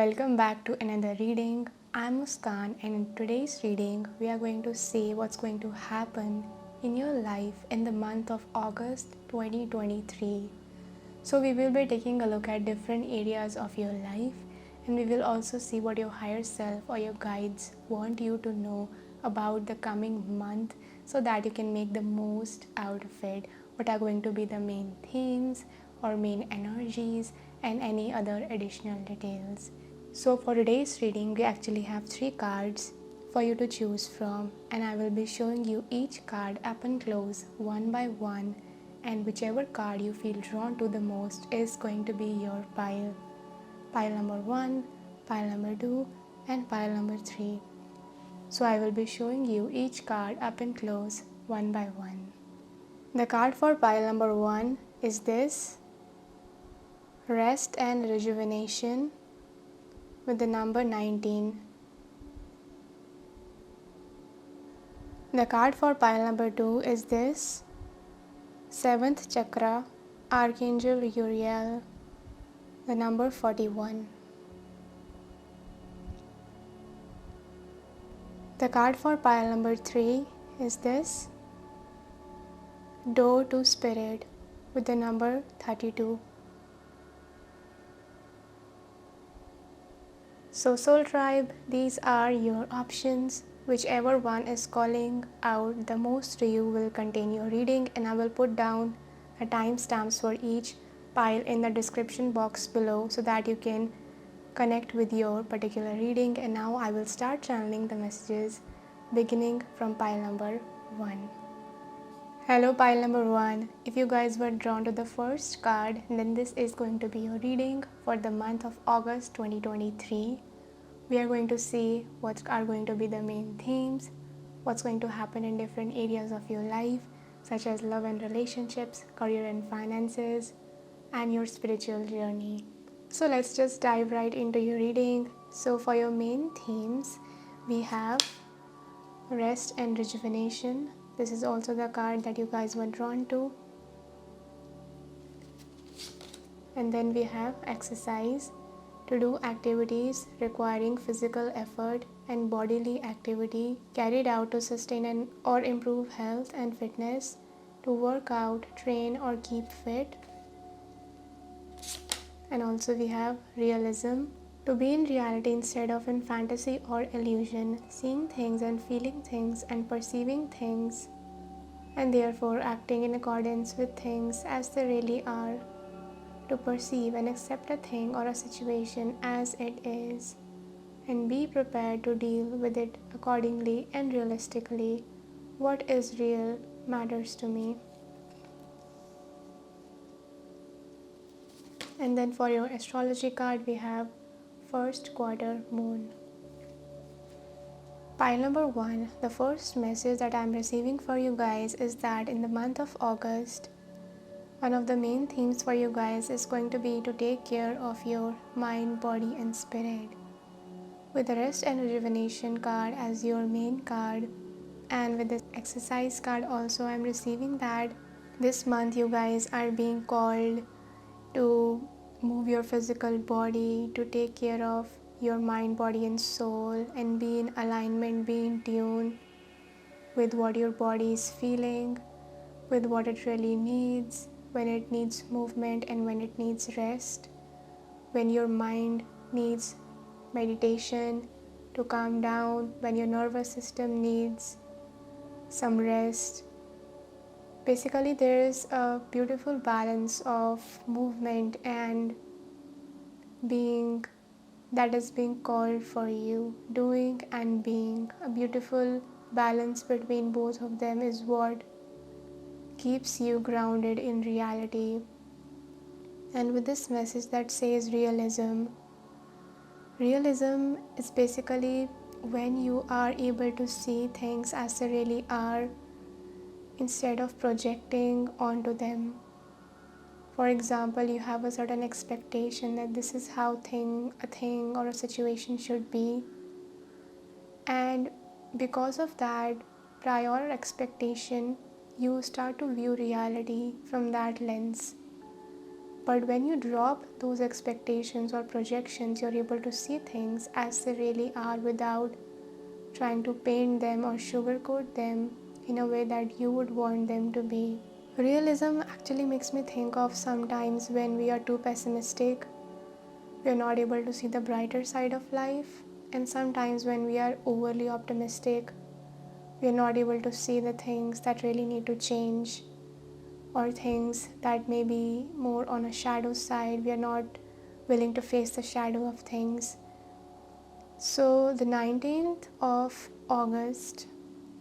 Welcome back to another reading. I'm Muskan, and in today's reading, we are going to see what's going to happen in your life in the month of August 2023. So, we will be taking a look at different areas of your life, and we will also see what your higher self or your guides want you to know about the coming month so that you can make the most out of it. What are going to be the main themes or main energies, and any other additional details. So for today's reading, we actually have 3 cards for you to choose from, and I will be showing you each card up and close one by one, and whichever card you feel drawn to the most is going to be your pile. Pile number 1, pile number 2, and pile number 3. So I will be showing you each card up and close one by one. The card for pile number 1 is this: Rest and Rejuvenation, with the number 19. The card for pile number 2 is this: 7th Chakra, Archangel Uriel, the number 41. The card for pile number 3 is this: Door to Spirit, with the number 32. So Soul Tribe, these are your options. Whichever one is calling out the most to you will contain your reading, and I will put down the timestamps for each pile in the description box below so that you can connect with your particular reading. And now I will start channeling the messages beginning from pile number 1. Hello pile number 1. If you guys were drawn to the first card, then this is going to be your reading for the month of August 2023. We are going to see what are going to be the main themes, what's going to happen in different areas of your life, such as love and relationships, career and finances, and your spiritual journey. So let's just dive right into your reading. So for your main themes, we have Rest and Rejuvenation. This is also the card that you guys were drawn to. And then we have Exercise, to do activities requiring physical effort and bodily activity carried out to sustain or improve health and fitness, to work out, train, or keep fit. And also we have Realism, to be in reality instead of in fantasy or illusion, seeing things and feeling things and perceiving things, and therefore acting in accordance with things as they really are, to perceive and accept a thing or a situation as it is, and be prepared to deal with it accordingly and realistically. What is real matters to me. And then for your astrology card, we have First Quarter Moon. Pile number 1, the first message that I am receiving for you guys is that in the month of August, one of the main themes for you guys is going to be to take care of your mind, body, and spirit. With the Rest and Rejuvenation card as your main card, and with the Exercise card also, I'm receiving that this month you guys are being called to move your physical body, to take care of your mind, body, and soul, and be in alignment, be in tune with what your body is feeling, with what it really needs, when it needs movement and when it needs rest, when your mind needs meditation to calm down, when your nervous system needs some rest. Basically, there is a beautiful balance of movement and being that is being called for you. Doing and being, a beautiful balance between both of them is what keeps you grounded in reality. And with this message that says realism is basically when you are able to see things as they really are instead of projecting onto them. For example, you have a certain expectation that this is how a thing or a situation should be, and because of that prior expectation, you start to view reality from that lens. But when you drop those expectations or projections, you're able to see things as they really are without trying to paint them or sugarcoat them in a way that you would want them to be. Realism actually makes me think of sometimes when we are too pessimistic, we are not able to see the brighter side of life, and sometimes when we are overly optimistic, we are not able to see the things that really need to change or things that may be more on a shadow side. We are not willing to face the shadow of things. So the 19th of August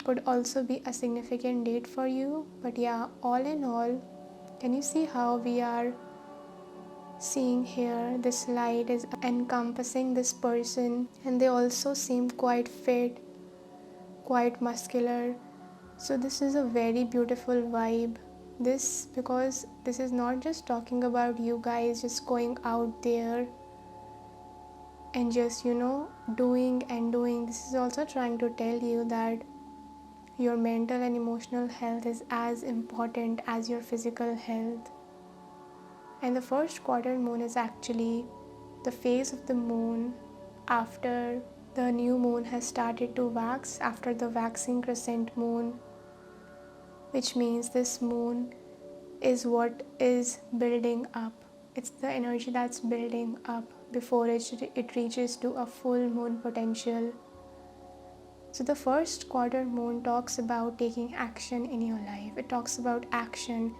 could also be a significant date for you. But yeah, all in all, can you see how we are seeing here? This light is encompassing this person, and they also seem quite fit, quite muscular. So this is a very beautiful vibe. Because this is not just talking about you guys just going out there and just doing and doing. This is also trying to tell you that your mental and emotional health is as important as your physical health. And the first quarter moon is actually the phase of the moon after the new moon has started to wax, after the waxing crescent moon, which means this moon is what is building up. It's the energy that's building up before it reaches to a full moon potential. So the first quarter moon talks about taking action in your life. It talks about action.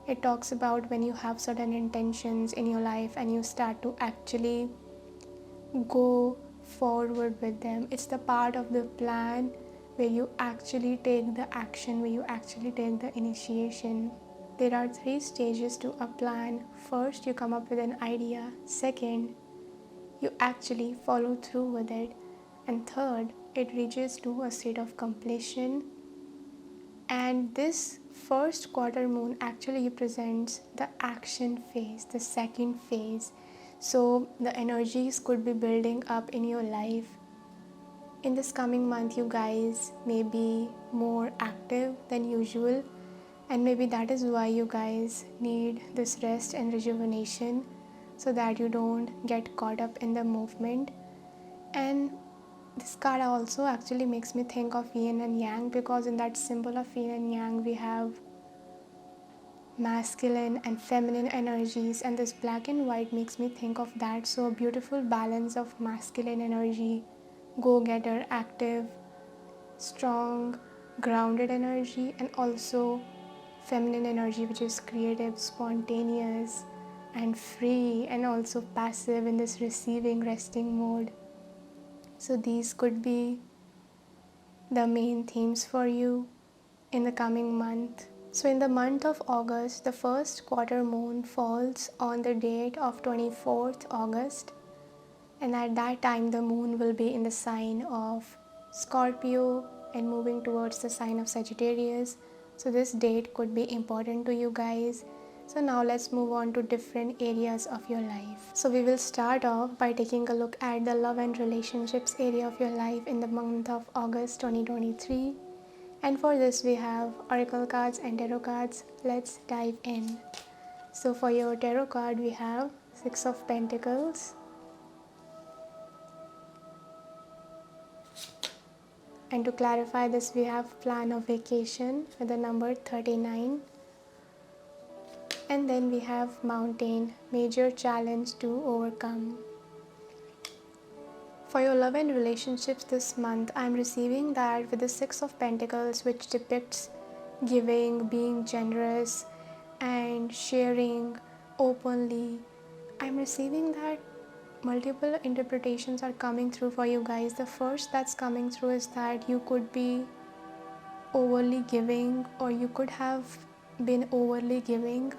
It talks about when you have certain intentions in your life and you start to actually go forward with them. It's the part of the plan where you actually take the action, where you actually take the initiation. There are 3 stages to a plan. First, you come up with an idea. Second, you actually follow through with it. And third, it reaches to a state of completion. And this first quarter moon actually represents the action phase, the second phase. So the energies could be building up in your life. In this coming month, you guys may be more active than usual, and maybe that is why you guys need this rest and rejuvenation so that you don't get caught up in the movement. And this card also actually makes me think of yin and yang, because in that symbol of yin and yang we have masculine and feminine energies, and this black and white makes me think of that. So a beautiful balance of masculine energy, go-getter, active, strong, grounded energy, and also feminine energy, which is creative, spontaneous, and free, and also passive in this receiving, resting mode. So these could be the main themes for you in the coming month. So in the month of August, the first quarter moon falls on the date of 24th August, and at that time the moon will be in the sign of Scorpio and moving towards the sign of Sagittarius. So this date could be important to you guys. So now let's move on to different areas of your life. So we will start off by taking a look at the love and relationships area of your life in the month of August 2023. And for this we have oracle cards and tarot cards. Let's dive in. So for your tarot card we have 6 of Pentacles, and to clarify this we have plan of vacation with the number 39, and then we have mountain, major challenge to overcome. For your love and relationships this month, I'm receiving that with the 6 of Pentacles, which depicts giving, being generous, and sharing openly. I'm receiving that multiple interpretations are coming through for you guys. The first that's coming through is that you could be overly giving, or you could have been overly giving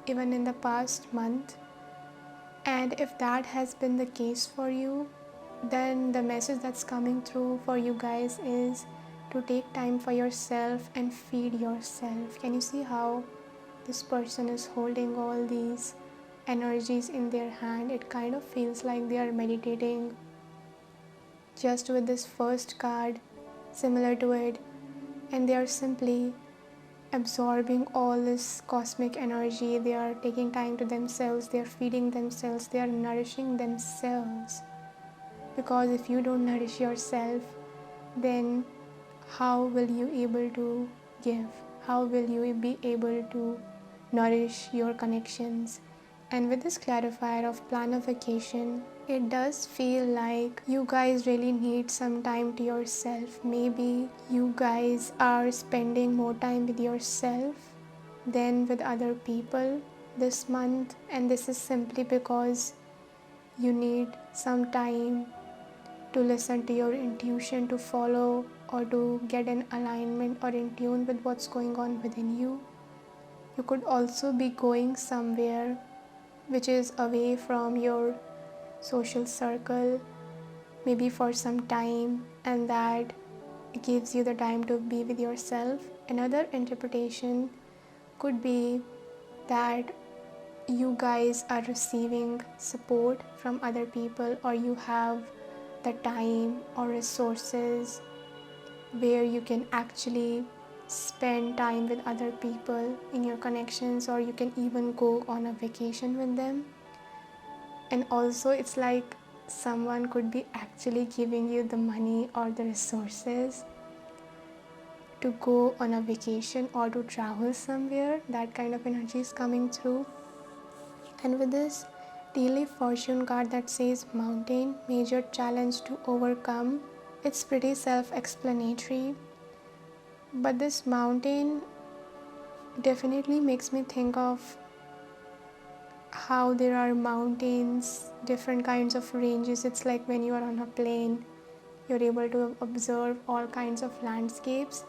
even in the past month. And if that has been the case for you, then the message that's coming through for you guys is to take time for yourself and feed yourself. Can you see how this person is holding all these energies in their hand? It kind of feels like they are meditating just with this first card similar to it, and they are simply absorbing all this cosmic energy. They are taking time to themselves, they are feeding themselves, they are nourishing themselves. Because if you don't nourish yourself, then how will you able to give? How will you be able to nourish your connections? And with this clarifier of plan a vacation, it does feel like you guys really need some time to yourself. Maybe you guys are spending more time with yourself than with other people this month, and this is simply because you need some time to listen to your intuition, to follow or to get in alignment or in tune with what's going on within you. You could also be going somewhere which is away from your social circle, maybe for some time, and that gives you the time to be with yourself. Another interpretation could be that you guys are receiving support from other people, or you have the time or resources where you can actually spend time with other people in your connections, or you can even go on a vacation with them. And also it's like someone could be actually giving you the money or the resources to go on a vacation or to travel somewhere. That kind of energy is coming through. And with this daily fortune card that says mountain, major challenge to overcome, it's pretty self-explanatory. But this mountain definitely makes me think of how there are mountains, different kinds of ranges. It's like when you are on a plane, you're able to observe all kinds of landscapes.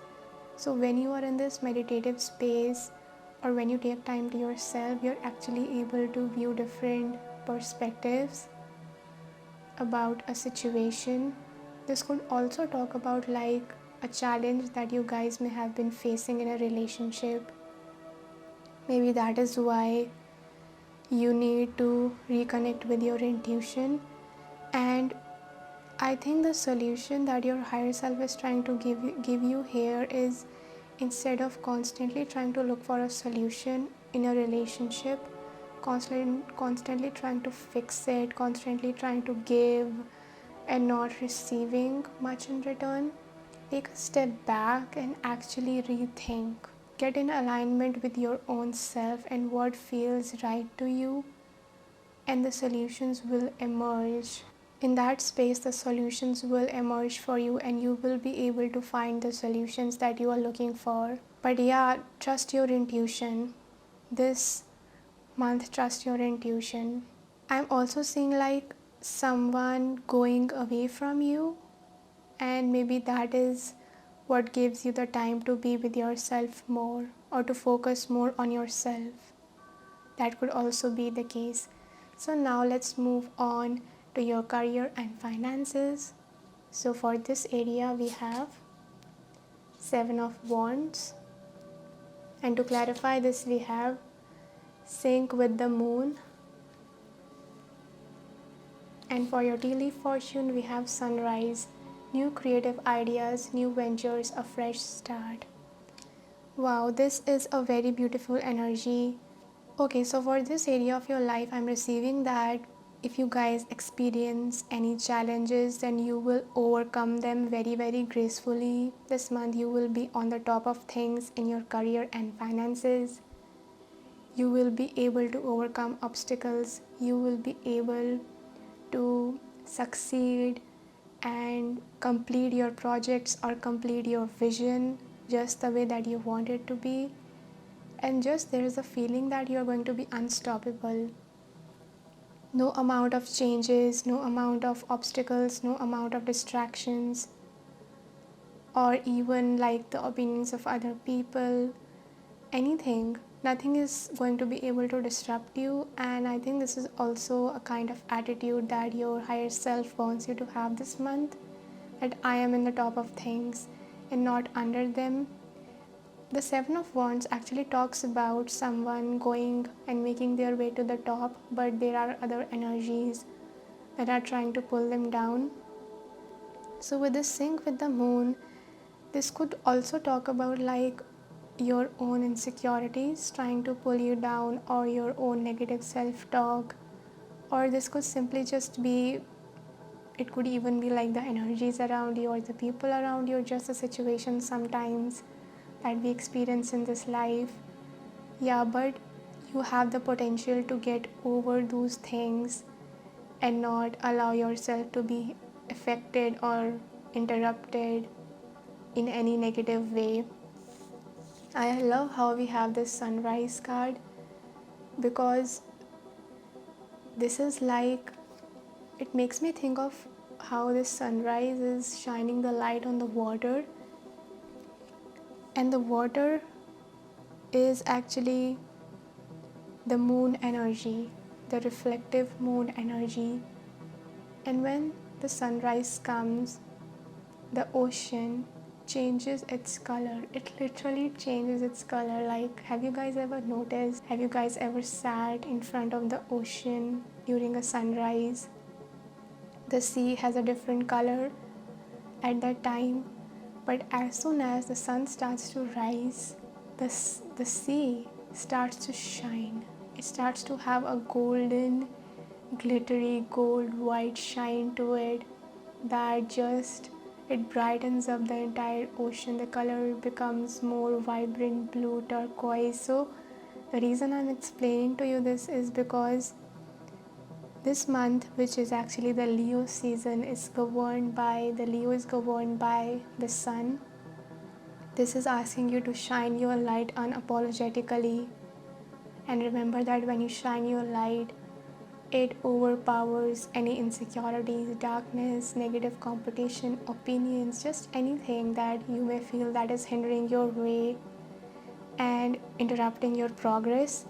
So when you are in this meditative space, or when you take time to yourself, you're actually able to view different perspectives about a situation. This could also talk about like a challenge that you guys may have been facing in a relationship. Maybe that is why you need to reconnect with your intuition. And I think the solution that your higher self is trying to give you here is, instead of constantly trying to look for a solution in a relationship, constantly trying to fix it, constantly trying to give and not receiving much in return, take a step back and actually rethink. Get in alignment with your own self and what feels right to you, and the solutions will emerge. In that space, the solutions will emerge for you, and you will be able to find the solutions that you are looking for. But yeah, trust your intuition. This month, trust your intuition. I'm also seeing like someone going away from you, and maybe that is what gives you the time to be with yourself more, or to focus more on yourself. That could also be the case. So now let's move on to your career and finances. So for this area we have 7 of Wands, and to clarify this we have sync with the moon. And for your daily fortune we have sunrise, new creative ideas, new ventures, a fresh start. Wow, this is a very beautiful energy. Okay, so for this area of your life, I'm receiving that if you guys experience any challenges, then you will overcome them very, very gracefully. This month, you will be on the top of things in your career and finances. You will be able to overcome obstacles. You will be able to succeed and complete your projects or complete your vision just the way that you want it to be. And just there is a feeling that you are going to be unstoppable. No amount of changes, no amount of obstacles, no amount of distractions, or even like the opinions of other people, anything, nothing is going to be able to disrupt you. And I think this is also a kind of attitude that your higher self wants you to have this month, that I am in the top of things and not under them. The 7 of Wands actually talks about someone going and making their way to the top, but there are other energies that are trying to pull them down. So with this sync with the moon, this could also talk about like your own insecurities trying to pull you down, or your own negative self-talk, or this could simply just be, it could even be like the energies around you or the people around you, just the situation sometimes that we experience in this life. Yeah, but you have the potential to get over those things and not allow yourself to be affected or interrupted in any negative way. I love how we have this sunrise card, because this is like, it makes me think of how this sunrise is shining the light on the water, and the water is actually the moon energy, the reflective moon energy. And when the sunrise comes, the ocean changes its color. It literally changes its color. Like, have you guys ever noticed? Have you guys ever sat in front of the ocean during a sunrise? The sea has a different color at that time, but as soon as the sun starts to rise, the sea starts to shine. It starts to have a golden, glittery, gold white shine to it that just, it brightens up the entire ocean. The color becomes more vibrant blue turquoise. So the reason I'm explaining to you this is because this month, which is actually the Leo season, is governed by, the Leo is governed by the sun. This is asking you to shine your light unapologetically. And remember that when you shine your light, it overpowers any insecurities, darkness, negative competition, opinions, just anything that you may feel that is hindering your way and interrupting your progress.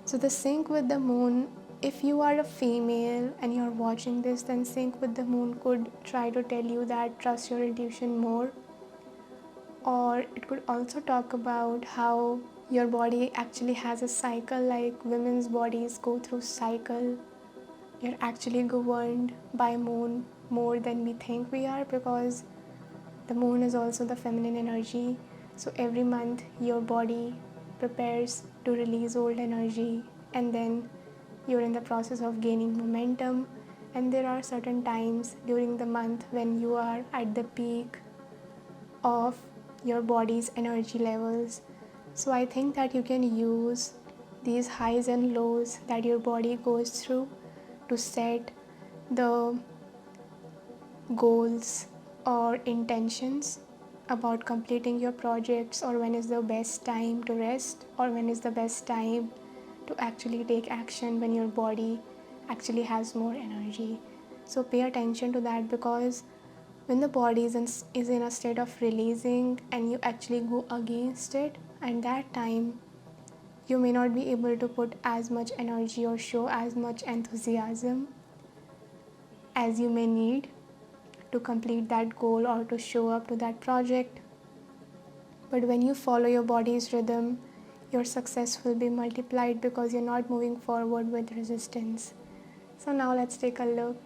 So the sync with the moon, if you are a female and you're watching this, then sync with the moon could try to tell you that trust your intuition more. Or it could also talk about how your body actually has a cycle, like women's bodies go through cycle. You're actually governed by moon more than we think we are, because the moon is also the feminine energy. So every month your body prepares to release old energy, and then you're in the process of gaining momentum. And there are certain times during the month when you are at the peak of your body's energy levels. So I think that you can use these highs and lows that your body goes through to set the goals or intentions about completing your projects, or when is the best time to rest, or when is the best time to actually take action when your body actually has more energy. So pay attention to that, because when the body is in a state of releasing and you actually go against it, and that time you may not be able to put as much energy or show as much enthusiasm as you may need to complete that goal or to show up to that project. But when you follow your body's rhythm, your success will be multiplied, because you're not moving forward with resistance. So now let's take a look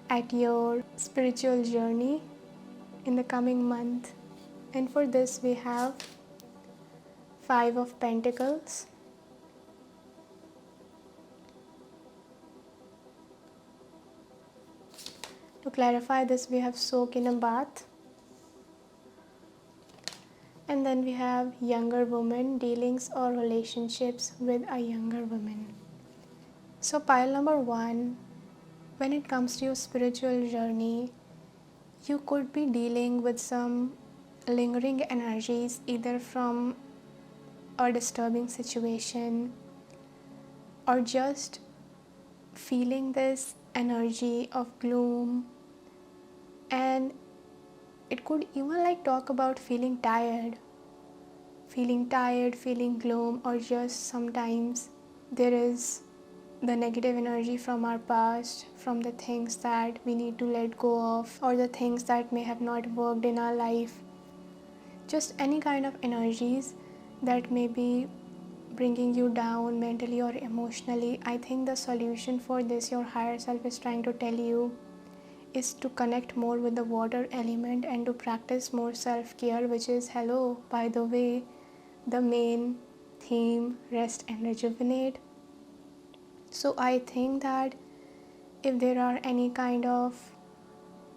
at your spiritual journey in the coming month. And for this we have 5 of Pentacles, to clarify this we have soak in a bath, and then we have younger woman, dealings or relationships with a younger woman. So pile number 1, when it comes to your spiritual journey, you could be dealing with some lingering energies, either from a disturbing situation or just feeling this energy of gloom. And it could even like talk about feeling tired, feeling gloom, or just sometimes there is the negative energy from our past, from the things that we need to let go of, or the things that may have not worked in our life. Just any kind of energies that may be bringing you down mentally or emotionally. I think the solution for this, your higher self is trying to tell you, is to connect more with the water element and to practice more self-care, which is, hello, by the way, the main theme, rest and rejuvenate. So I think that if there are any kind of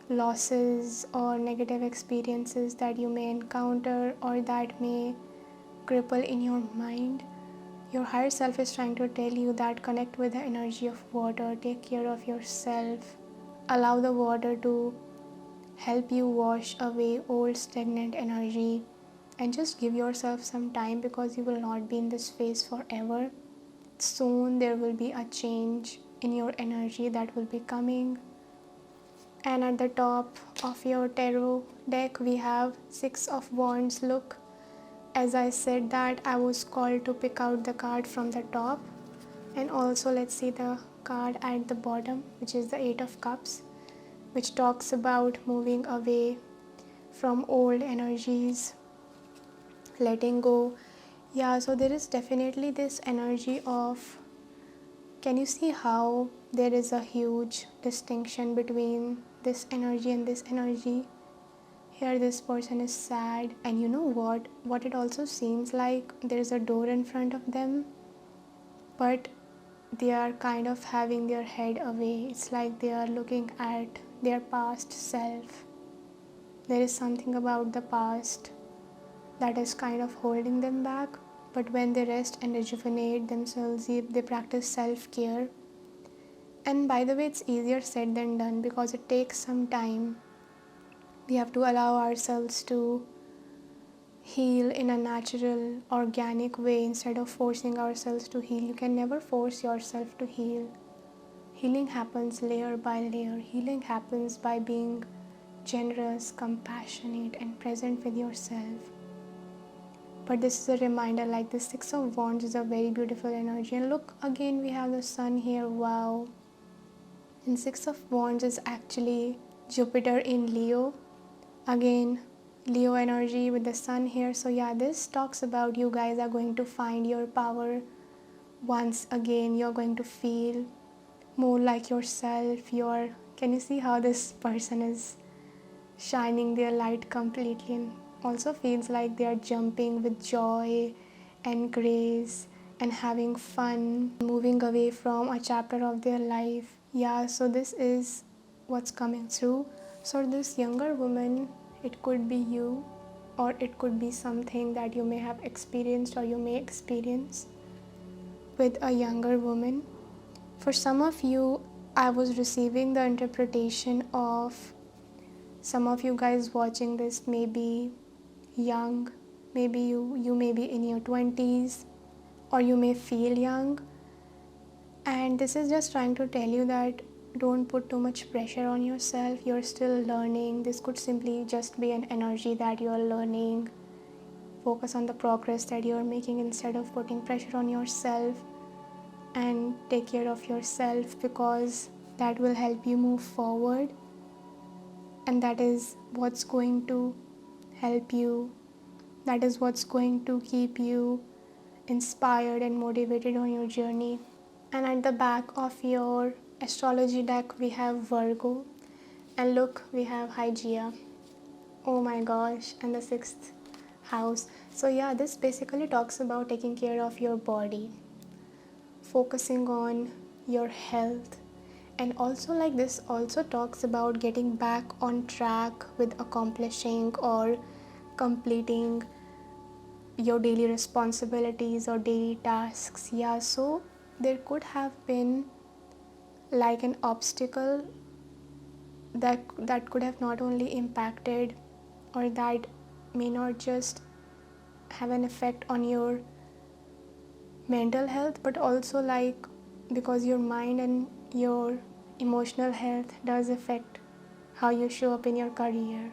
losses or negative experiences that you may encounter or that may cripple in your mind, your higher self is trying to tell you that connect with the energy of water, take care of yourself, allow the water to help you wash away old stagnant energy, and just give yourself some time because you will not be in this phase forever. Soon there will be a change in your energy that will be coming. And at the top of your tarot deck we have Six of Wands. Look, as I said that I was called to pick out the card from the top, and also let's see the card at the bottom, which is the Eight of Cups, which talks about moving away from old energies, letting go. Yeah, so there is definitely this energy of, can you see how there is a huge distinction between this energy and this energy? Here this person is sad, and you know what it also seems like, there is a door in front of them, but they are kind of having their head away. It's like they are looking at their past self. There is something about the past that is kind of holding them back, but when they rest and rejuvenate themselves, they practice self-care. And by the way, it's easier said than done because it takes some time. We have to allow ourselves to heal in a natural, organic way instead of forcing ourselves to heal. You can never force yourself to heal. Healing happens layer by layer. Healing happens by being generous, compassionate, and present with yourself. But this is a reminder, like the Six of Wands is a very beautiful energy. And look, again we have the sun here. Wow. And Six of Wands is actually Jupiter in Leo. Again, Leo energy with the sun here. So yeah, this talks about you guys are going to find your power once again. You're going to feel more like yourself. Can you see how this person is shining their light completely, and also feels like they are jumping with joy and grace and having fun, moving away from a chapter of their life. Yeah, so this is what's coming through. So this younger woman, it could be you, or it could be something that you may have experienced or you may experience with a younger woman. For some of you, I was receiving the interpretation of some of you guys watching this may be young, maybe you may be in your 20s, or you may feel young, and this is just trying to tell you that don't put too much pressure on yourself. You're still learning. This could simply just be an energy that you're learning. Focus on the progress that you're making instead of putting pressure on yourself, and take care of yourself because that will help you move forward, and that is what's going to help you. That is what's going to keep you inspired and motivated on your journey. And at the back of your astrology deck we have Virgo, and look, we have Hygeia. Oh my gosh, and the 6th house. So yeah, this basically talks about taking care of your body, focusing on your health, and also like this also talks about getting back on track with accomplishing or completing your daily responsibilities or daily tasks. Yeah, so there could have been like an obstacle that could have not only impacted, or that may not just have an effect on your mental health, but also like because your mind and your emotional health does affect how you show up in your career.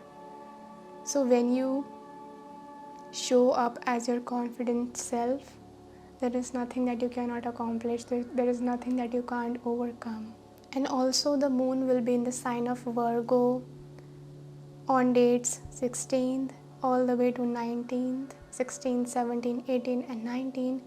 So when you show up as your confident self, there is nothing that you cannot accomplish. There is nothing that you can't overcome. And also the moon will be in the sign of Virgo on dates 16th all the way to 19th, 16, 17, 18 and 19,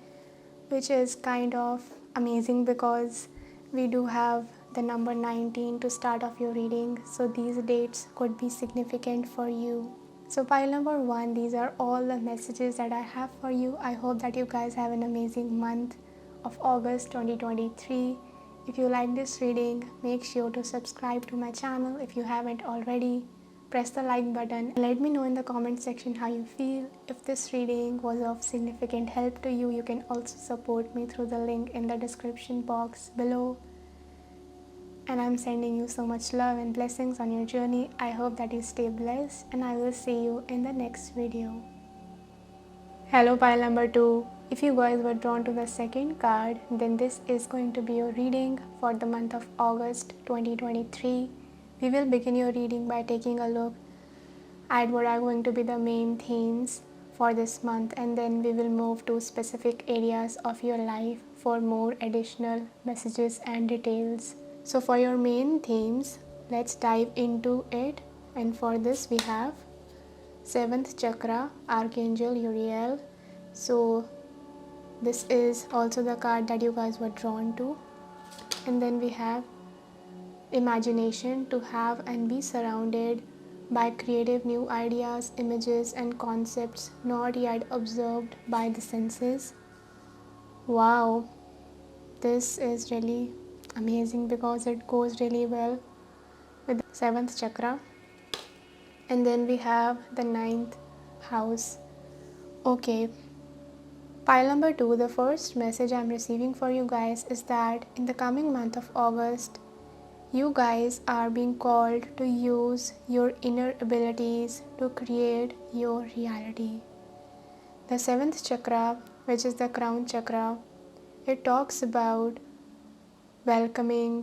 which is kind of amazing because we do have the number 19 to start off your reading. So these dates could be significant for you. So pile number 1, these are all the messages that I have for you. I hope that you guys have an amazing month of August 2023. If you like this reading, make sure to subscribe to my channel if you haven't already. Press the like button and let me know in the comment section how you feel. If this reading was of significant help to you, you can also support me through the link in the description box below. And I'm sending you so much love and blessings on your journey. I hope that you stay blessed, and I will see you in the next video. Hello pile number 2. If you guys were drawn to the second card, then this is going to be your reading for the month of August 2023. We will begin your reading by taking a look at what are going to be the main themes for this month, and then we will move to specific areas of your life for more additional messages and details. So for your main themes, let's dive into it. And for this we have 7th chakra, Archangel Uriel. So this is also the card that you guys were drawn to. And then we have imagination, to have and be surrounded by creative new ideas, images and concepts not yet observed by the senses. Wow, this is really amazing because it goes really well with the 7th chakra. And then we have the 9th house. Okay, pile number 2, the first message I'm receiving for you guys is that in the coming month of August, you guys are being called to use your inner abilities to create your reality. The 7th chakra, which is the crown chakra, it talks about welcoming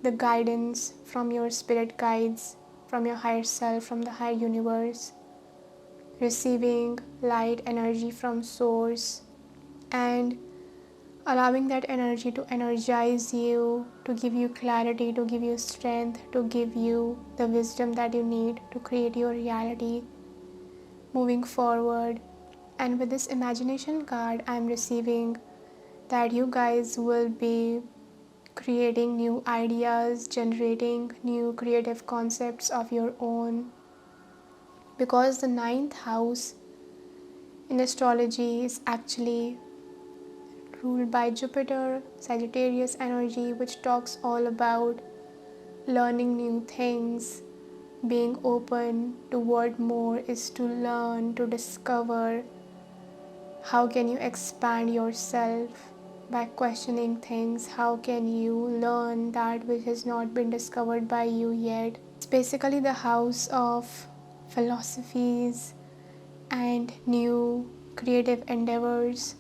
the guidance from your spirit guides, from your higher self, from the higher universe, receiving light energy from source and allowing that energy to energize you, to give you clarity, to give you strength, to give you the wisdom that you need to create your reality moving forward. And with this imagination card, I'm receiving that you guys will be creating new ideas, generating new creative concepts of your own, because the 9th house in astrology is actually ruled by Jupiter, Sagittarius energy, which talks all about learning new things. Being open to what more is to learn, to discover. How can you expand yourself by questioning things? How can you learn that which has not been discovered by you yet? It's basically the house of philosophies and new creative endeavors.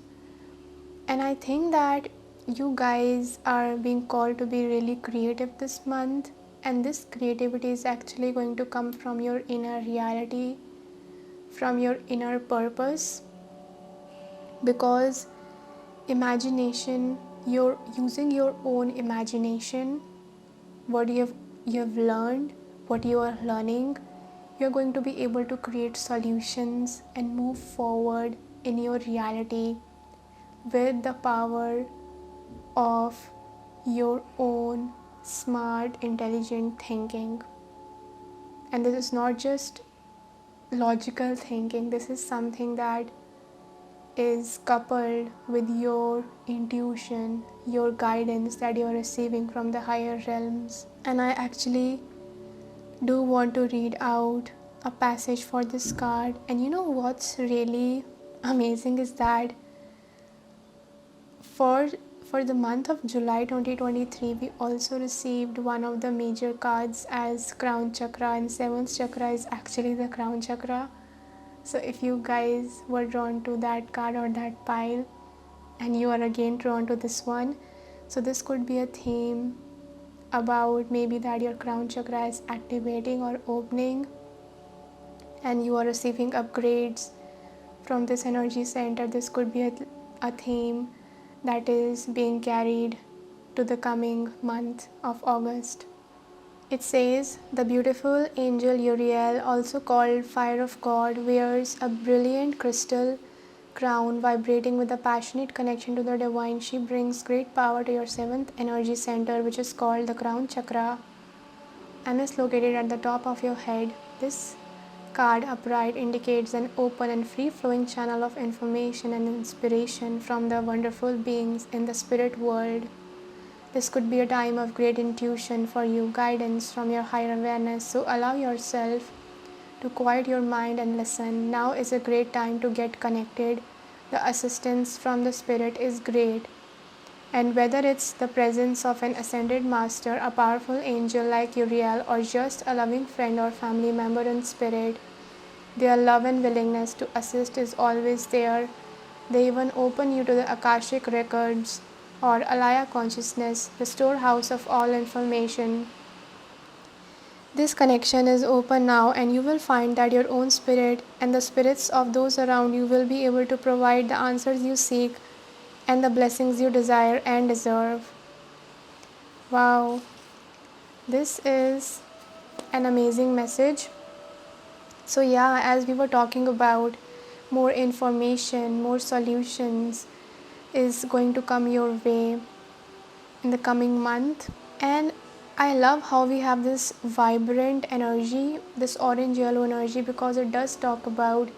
And I think that you guys are being called to be really creative this month, and this creativity is actually going to come from your inner reality, from your inner purpose, because imagination, you're using your own imagination, what you have learned, what you are learning, you're going to be able to create solutions and move forward in your reality with the power of your own smart, intelligent thinking. And this is not just logical thinking, this is something that is coupled with your intuition, your guidance that you're receiving from the higher realms. And I actually do want to read out a passage for this card. And you know what's really amazing is that for the month of July 2023, we also received one of the major cards as crown chakra, and 7th chakra is actually the crown chakra. So if you guys were drawn to that card or that pile and you are again drawn to this one, so this could be a theme about maybe that your crown chakra is activating or opening and you are receiving upgrades from this energy center. This could be a theme that is being carried to the coming month of August. It says, the beautiful angel Uriel, also called Fire of God, wears a brilliant crystal crown vibrating with a passionate connection to the divine. She brings great power to your 7th energy center, which is called the crown chakra and is located at the top of your head. This card upright indicates an open and free-flowing channel of information and inspiration from the wonderful beings in the spirit world. This could be a time of great intuition for you, guidance from your higher awareness, so allow yourself to quiet your mind and listen. Now is a great time to get connected. The assistance from the spirit is great. And whether it's the presence of an ascended master, a powerful angel like Uriel, or just a loving friend or family member in spirit, their love and willingness to assist is always there. They even open you to the Akashic records or Alaya consciousness, the storehouse of all information. This connection is open now, and you will find that your own spirit and the spirits of those around you will be able to provide the answers you seek and the blessings you desire and deserve. Wow, this is an amazing message. So yeah, as we were talking about, more information, more solutions is going to come your way in the coming month. And I love how we have this vibrant energy, this orange yellow energy, because it does talk about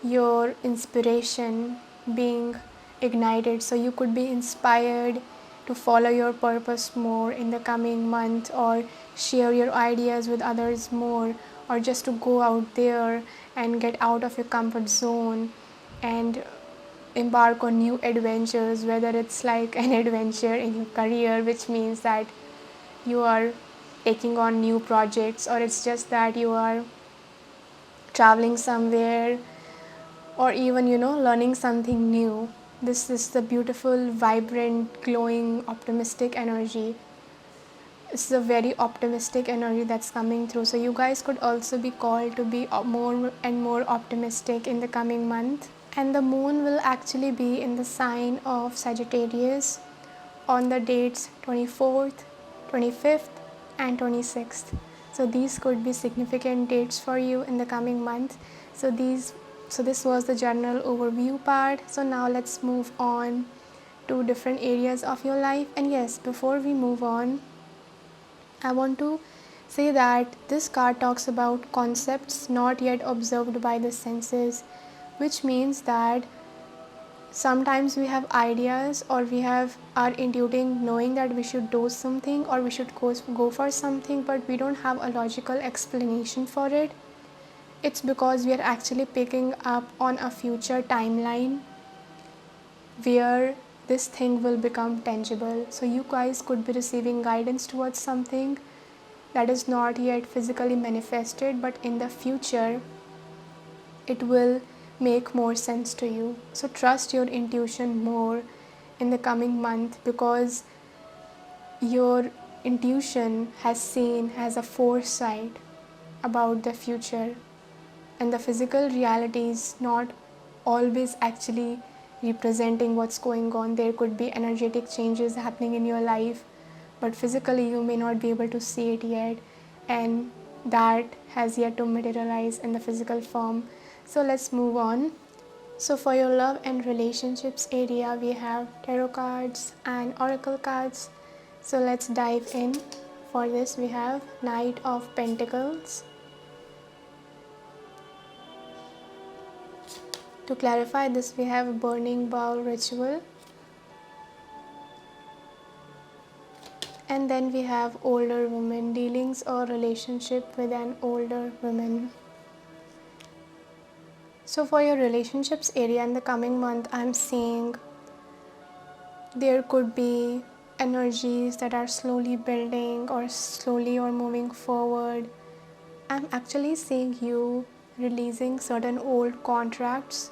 your inspiration being ignited. So you could be inspired to follow your purpose more in the coming month, or share your ideas with others more, or just to go out there and get out of your comfort zone and embark on new adventures, whether it's like an adventure in your career, which means that you are taking on new projects, or it's just that you are traveling somewhere, or even learning something new. This is the beautiful, vibrant, glowing, optimistic energy. This is a very optimistic energy that's coming through. So you guys could also be called to be more and more optimistic in the coming month. And the moon will actually be in the sign of Sagittarius on the dates 24th, 25th and 26th. So these could be significant dates for you in the coming month. So this was the general overview part. So now let's move on to different areas of your life. And yes, before we move on, I want to say that this card talks about concepts not yet observed by the senses, which means that sometimes we have ideas, or we have our intuiting knowing that we should do something or we should go for something, but we don't have a logical explanation for it. It's because we are actually picking up on a future timeline where this thing will become tangible. So you guys could be receiving guidance towards something that is not yet physically manifested, but in the future it will make more sense to you. So trust your intuition more in the coming month, because your intuition has a foresight about the future, and the physical reality is not always actually representing what's going on. There could be energetic changes happening in your life, but physically you may not be able to see it yet, and that has yet to materialize in the physical form. So let's move on. So for your love and relationships area, we have tarot cards and oracle cards. So let's dive in. For this we have Knight of Pentacles. To clarify this, we have a burning bowl ritual. And then we have older woman, dealings or relationship with an older woman. So for your relationships area in the coming month, I'm seeing there could be energies that are slowly building or moving forward. I'm actually seeing you releasing certain old contracts,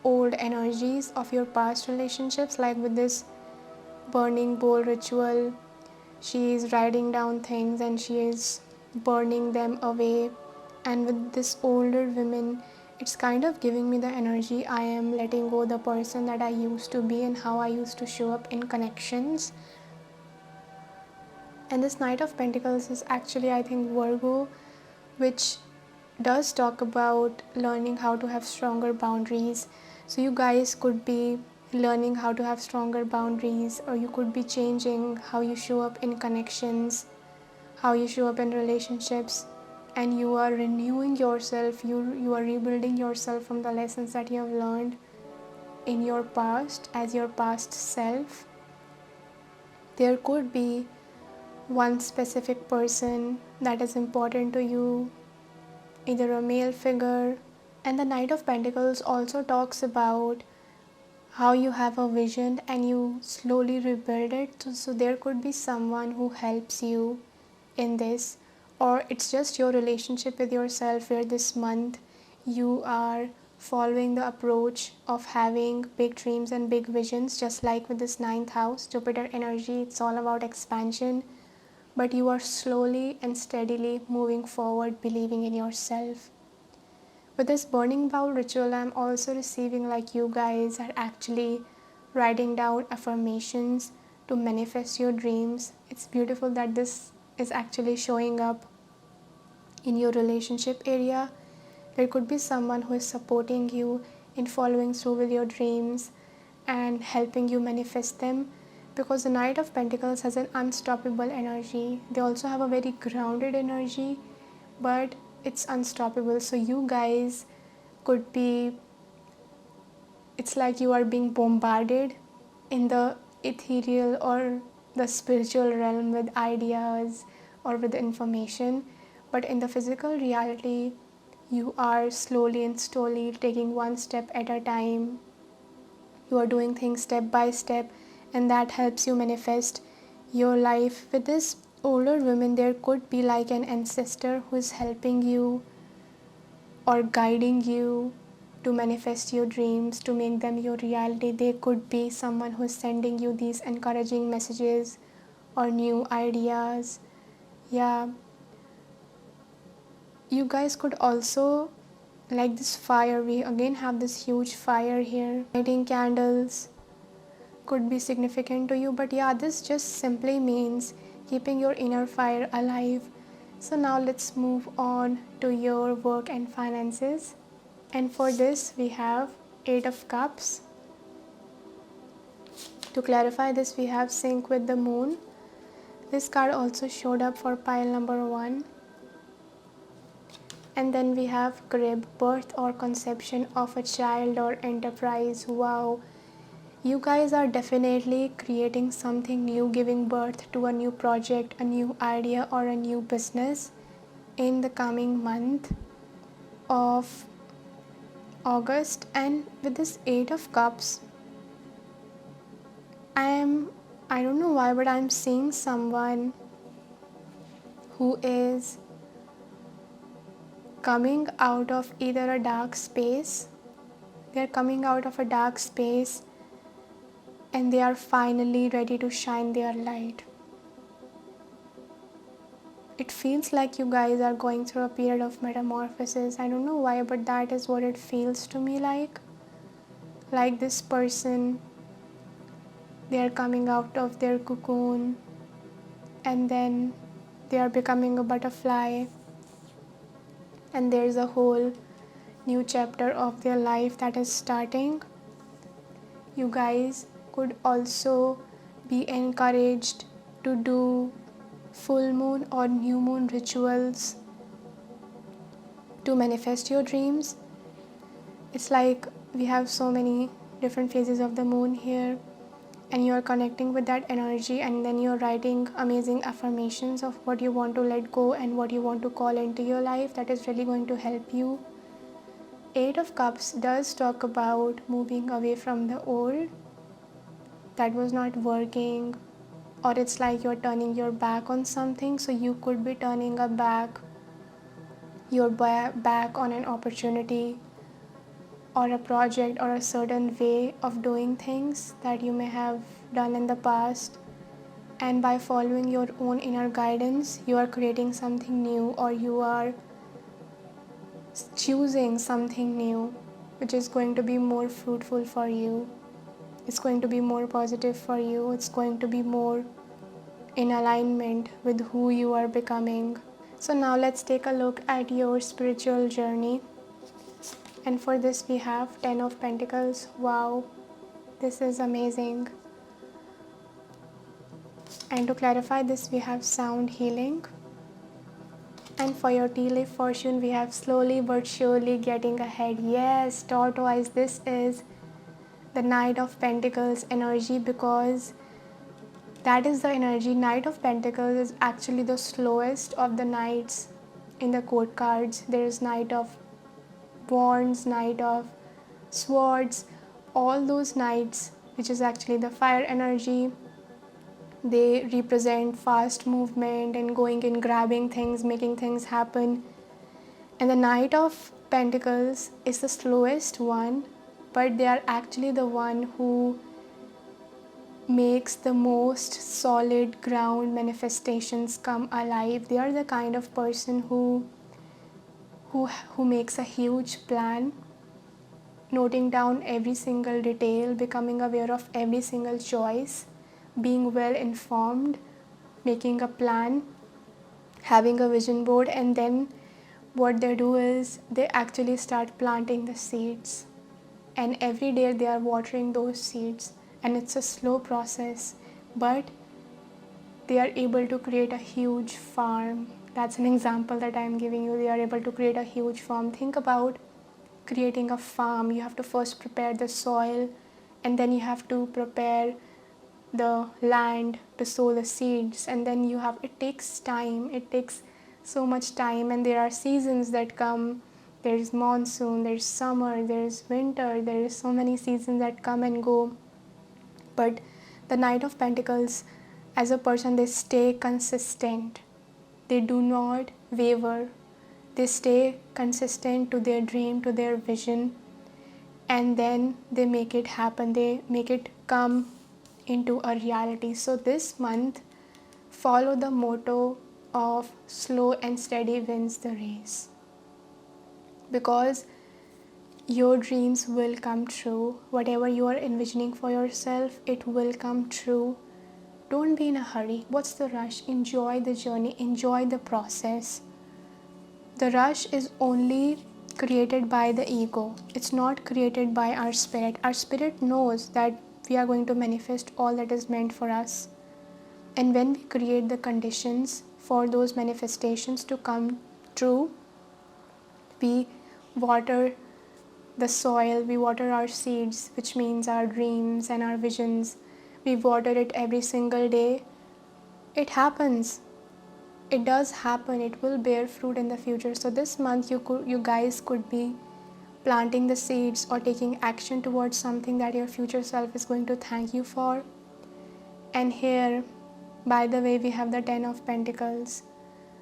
old energies of your past relationships, like with this burning bowl ritual. She is writing down things and she is burning them away. And with this older woman, it's kind of giving me the energy I am letting go the person that I used to be and how I used to show up in connections. And this Knight of Pentacles is actually, I think, Virgo, which does talk about learning how to have stronger boundaries. So you guys could be learning how to have stronger boundaries, or you could be changing how you show up in connections, how you show up in relationships. and you are renewing yourself, you are rebuilding yourself from the lessons that you have learned in your past as your past self. There could be one specific person that is important to you, either a male figure. And the Knight of Pentacles also talks about how you have a vision and you slowly rebuild it. So there could be someone who helps you in this, or it's just your relationship with yourself where this month you are following the approach of having big dreams and big visions. Just like with this ninth house, Jupiter energy, it's all about expansion, but you are slowly and steadily moving forward, believing in yourself. With this burning bowl ritual, I'm also receiving like you guys are actually writing down affirmations to manifest your dreams. It's beautiful that this is actually showing up in your relationship area. There could be someone who is supporting you in following through with your dreams and helping you manifest them, because the Knight of Pentacles has an unstoppable energy. They also have a very grounded energy, but it's unstoppable. So you guys could be, it's like you are being bombarded in the ethereal or the spiritual realm with ideas or with information, but in the physical reality you are slowly and slowly taking one step at a time. You are doing things step by step, and that helps you manifest your life. With this older woman, there could be like an ancestor who is helping you or guiding you to manifest your dreams, to make them your reality. They could be someone who is sending you these encouraging messages or new ideas. Yeah, you guys could also, like this fire, we again have this huge fire here. Lighting candles could be significant to you, but yeah, this just simply means keeping your inner fire alive. So now let's move on to your work and finances. And for this we have 8 of Cups. To clarify this, we have Sync with the Moon. This card also showed up for pile number 1. And then we have Crib, birth or conception of a child or enterprise. Wow, you guys are definitely creating something new, giving birth to a new project, a new idea, or a new business in the coming month of August. And with this 8 of Cups, I don't know why, but I'm seeing someone who is coming out of either a dark space. They're coming out of a dark space and they are finally ready to shine their light. It feels like you guys are going through a period of metamorphosis. I don't know why, but that is what it feels to me like. Like this person, they are coming out of their cocoon and then they are becoming a butterfly, and there's a whole new chapter of their life that is starting. You guys could also be encouraged to do full moon or new moon rituals to manifest your dreams. It's like we have so many different phases of the moon here, and you are connecting with that energy, and then you're writing amazing affirmations of what you want to let go and what you want to call into your life. That is really going to help you. 8 of Cups does talk about moving away from the old that was not working, or it's like you're turning your back on something. So you could be turning your back on an opportunity or a project or a certain way of doing things that you may have done in the past, and by following your own inner guidance you are creating something new, or you are choosing something new which is going to be more fruitful for you. It's going to be more positive for you. It's going to be more in alignment with who you are becoming. So now let's take a look at your spiritual journey. And for this we have 10 of Pentacles. Wow, this is amazing. And to clarify this, we have sound healing. And for your tea leaf fortune, we have slowly but surely getting ahead. Yes, tortoise, this is the Knight of Pentacles energy, because that is the energy. Knight of Pentacles is actually the slowest of the knights in the court cards. There is Knight of Wands, Knight of Swords, all those knights, which is actually the fire energy. They represent fast movement and going and grabbing things, making things happen. And the Knight of Pentacles is the slowest one, but they are actually the one who makes the most solid ground manifestations come alive. They are the kind of person who makes a huge plan, noting down every single detail, becoming aware of every single choice, being well informed, making a plan, having a vision board, and then what they do is they actually start planting the seeds. And every day they are watering those seeds, and it's a slow process, but they are able to create a huge farm. That's an example that I'm giving you. They are able to create a huge farm. Think about creating a farm. You have to first prepare the soil, and then you have to prepare the land to sow the seeds, and then it takes time. It takes so much time, and there are seasons that come. There's monsoon, there's summer, there's winter, there's so many seasons that come and go. But the Knight of Pentacles, as a person, they stay consistent. They do not waver. They stay consistent to their dream, to their vision, and then they make it happen. They make it come into a reality. So this month, follow the motto of slow and steady wins the race, because your dreams will come true. Whatever you are envisioning for yourself, it will come true. Don't be in a hurry. What's the rush? Enjoy the journey, enjoy the process. The rush is only created by the ego. It's not created by our spirit. Our spirit knows that we are going to manifest all that is meant for us. And when we create the conditions for those manifestations to come true, we water the soil, we water our seeds, which means our dreams and our visions. We water it every single day. It happens. It does happen. It will bear fruit in the future. So this month you guys could be planting the seeds or taking action towards something that your future self is going to thank you for. And here, by the way, we have the 10 of Pentacles,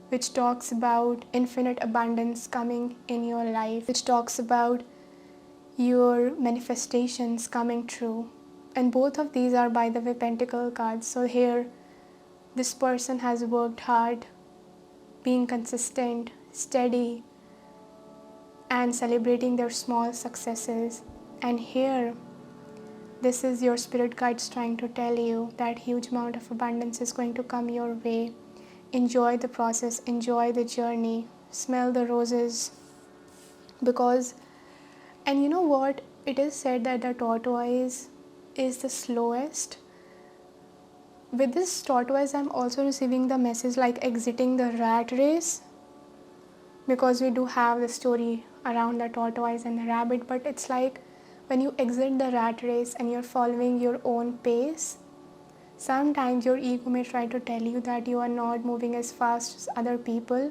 which talks about infinite abundance coming in your life, which talks about your manifestations coming true. And both of these are, by the way, Pentacle cards. So here, this person has worked hard, being consistent, steady, and celebrating their small successes. And here, this is your spirit guides trying to tell you that huge amount of abundance is going to come your way. Enjoy the process, enjoy the journey, smell the roses. And you know what? It is said that the tortoise is the slowest. With this tortoise, I'm also receiving the message like exiting the rat race, because we do have the story around the tortoise and the rabbit, but it's like when you exit the rat race and you're following your own pace, sometimes your ego may try to tell you that you are not moving as fast as other people,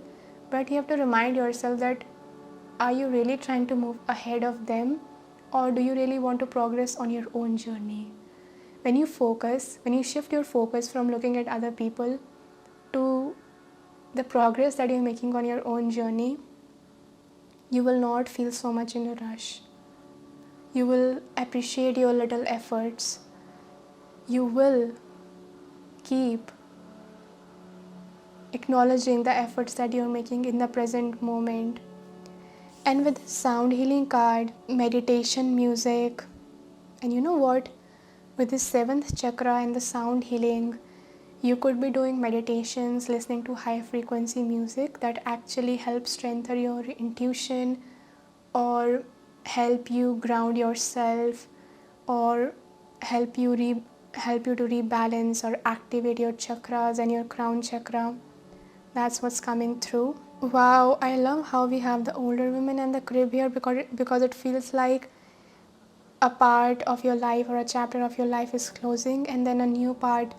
but you have to remind yourself that are you really trying to move ahead of them, or do you really want to progress on your own journey? When you shift your focus from looking at other people to the progress that you're making on your own journey, you will not feel so much in a rush. You will appreciate your little efforts. You will keep acknowledging the efforts that you're making in the present moment. And with the sound healing card, meditation music, and you know what? With the 7th chakra and the sound healing, you could be doing meditations, listening to high frequency music that actually helps strengthen your intuition, or help you ground yourself, or help you to rebalance or activate your chakras and your crown chakra. That's what's coming through. Wow, I love how we have the older women and the crib here because it feels like a part of your life or a chapter of your life is closing and then a new part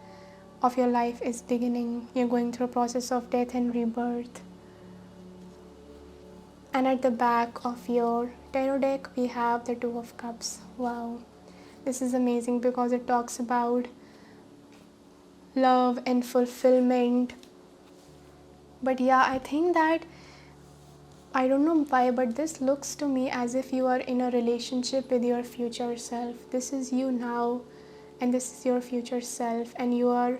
of your life is beginning. You're going through a process of death and rebirth. And at the back of your tarot deck, we have the Two of Cups. Wow, this is amazing because it talks about love and fulfillment. But yeah, I think that I don't know why, but this looks to me as if you are in a relationship with your future self. This is you now, and this is your future self, and you are,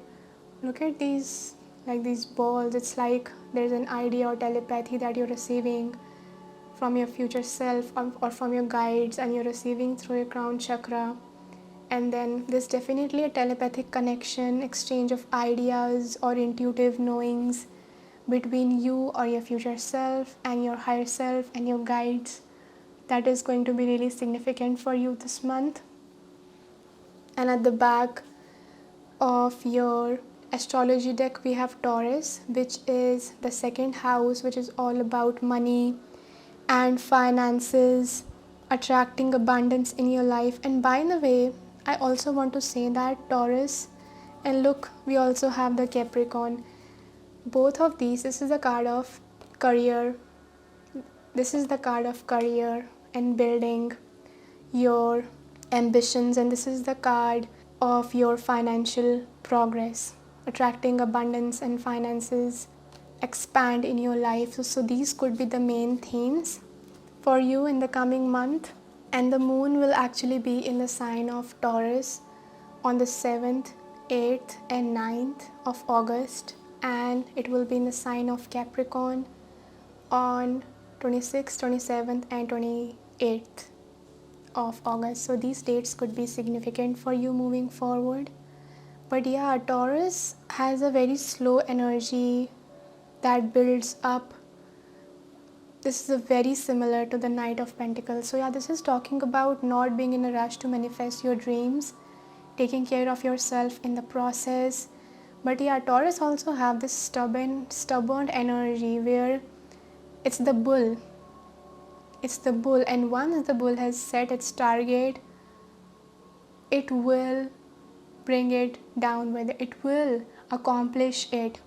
look at these, like these balls. It's like there's an idea or telepathy that you're receiving from your future self or from your guides, and you're receiving through your crown chakra. And then there's definitely a telepathic connection, exchange of ideas or intuitive knowings between you or your future self and your higher self and your guides. That is going to be really significant for you this month. And at the back of your astrology deck, we have Taurus, which is the second house, which is all about money and finances, attracting abundance in your life. And by the way, I also want to say that Taurus, and look, we also have the Capricorn. Both of these, this is the card of career. This is the card of career and building your ambitions, and this is the card of your financial progress, attracting abundance and finances expand in your life. So these could be the main themes for you in the coming month. And the moon will actually be in the sign of Taurus on the 7th, 8th and 9th of August, and it will be in the sign of Capricorn on 26th, 27th and 28th of August. So these dates could be significant for you moving forward. But yeah, Taurus has a very slow energy that builds up. This is a very similar to the Knight of Pentacles. So yeah, this is talking about not being in a rush to manifest your dreams, taking care of yourself in the process. But yeah, Taurus also have this stubborn energy where it's the bull. It's the bull, and once the bull has set its target, it will bring it down with it. It will accomplish it.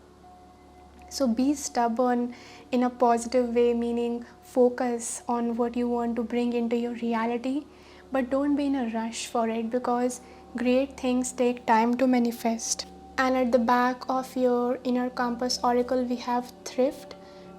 So be stubborn in a positive way, meaning focus on what you want to bring into your reality, but don't be in a rush for it because great things take time to manifest. And at the back of your inner compass oracle, we have thrift.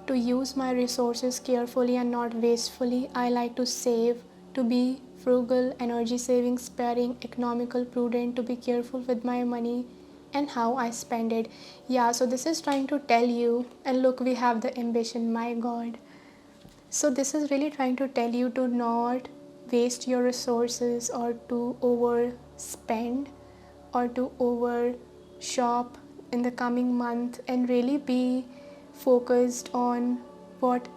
To use my resources carefully and not wastefully. I like to save, to be frugal, energy saving, sparing, economical, prudent, to be careful with my money and how I spend it. Yeah, so this is trying to tell you, and look, we have the ambition, my God. So this is really trying to tell you to not waste your resources or to overspend or to over shop in the coming month, and really be focused on what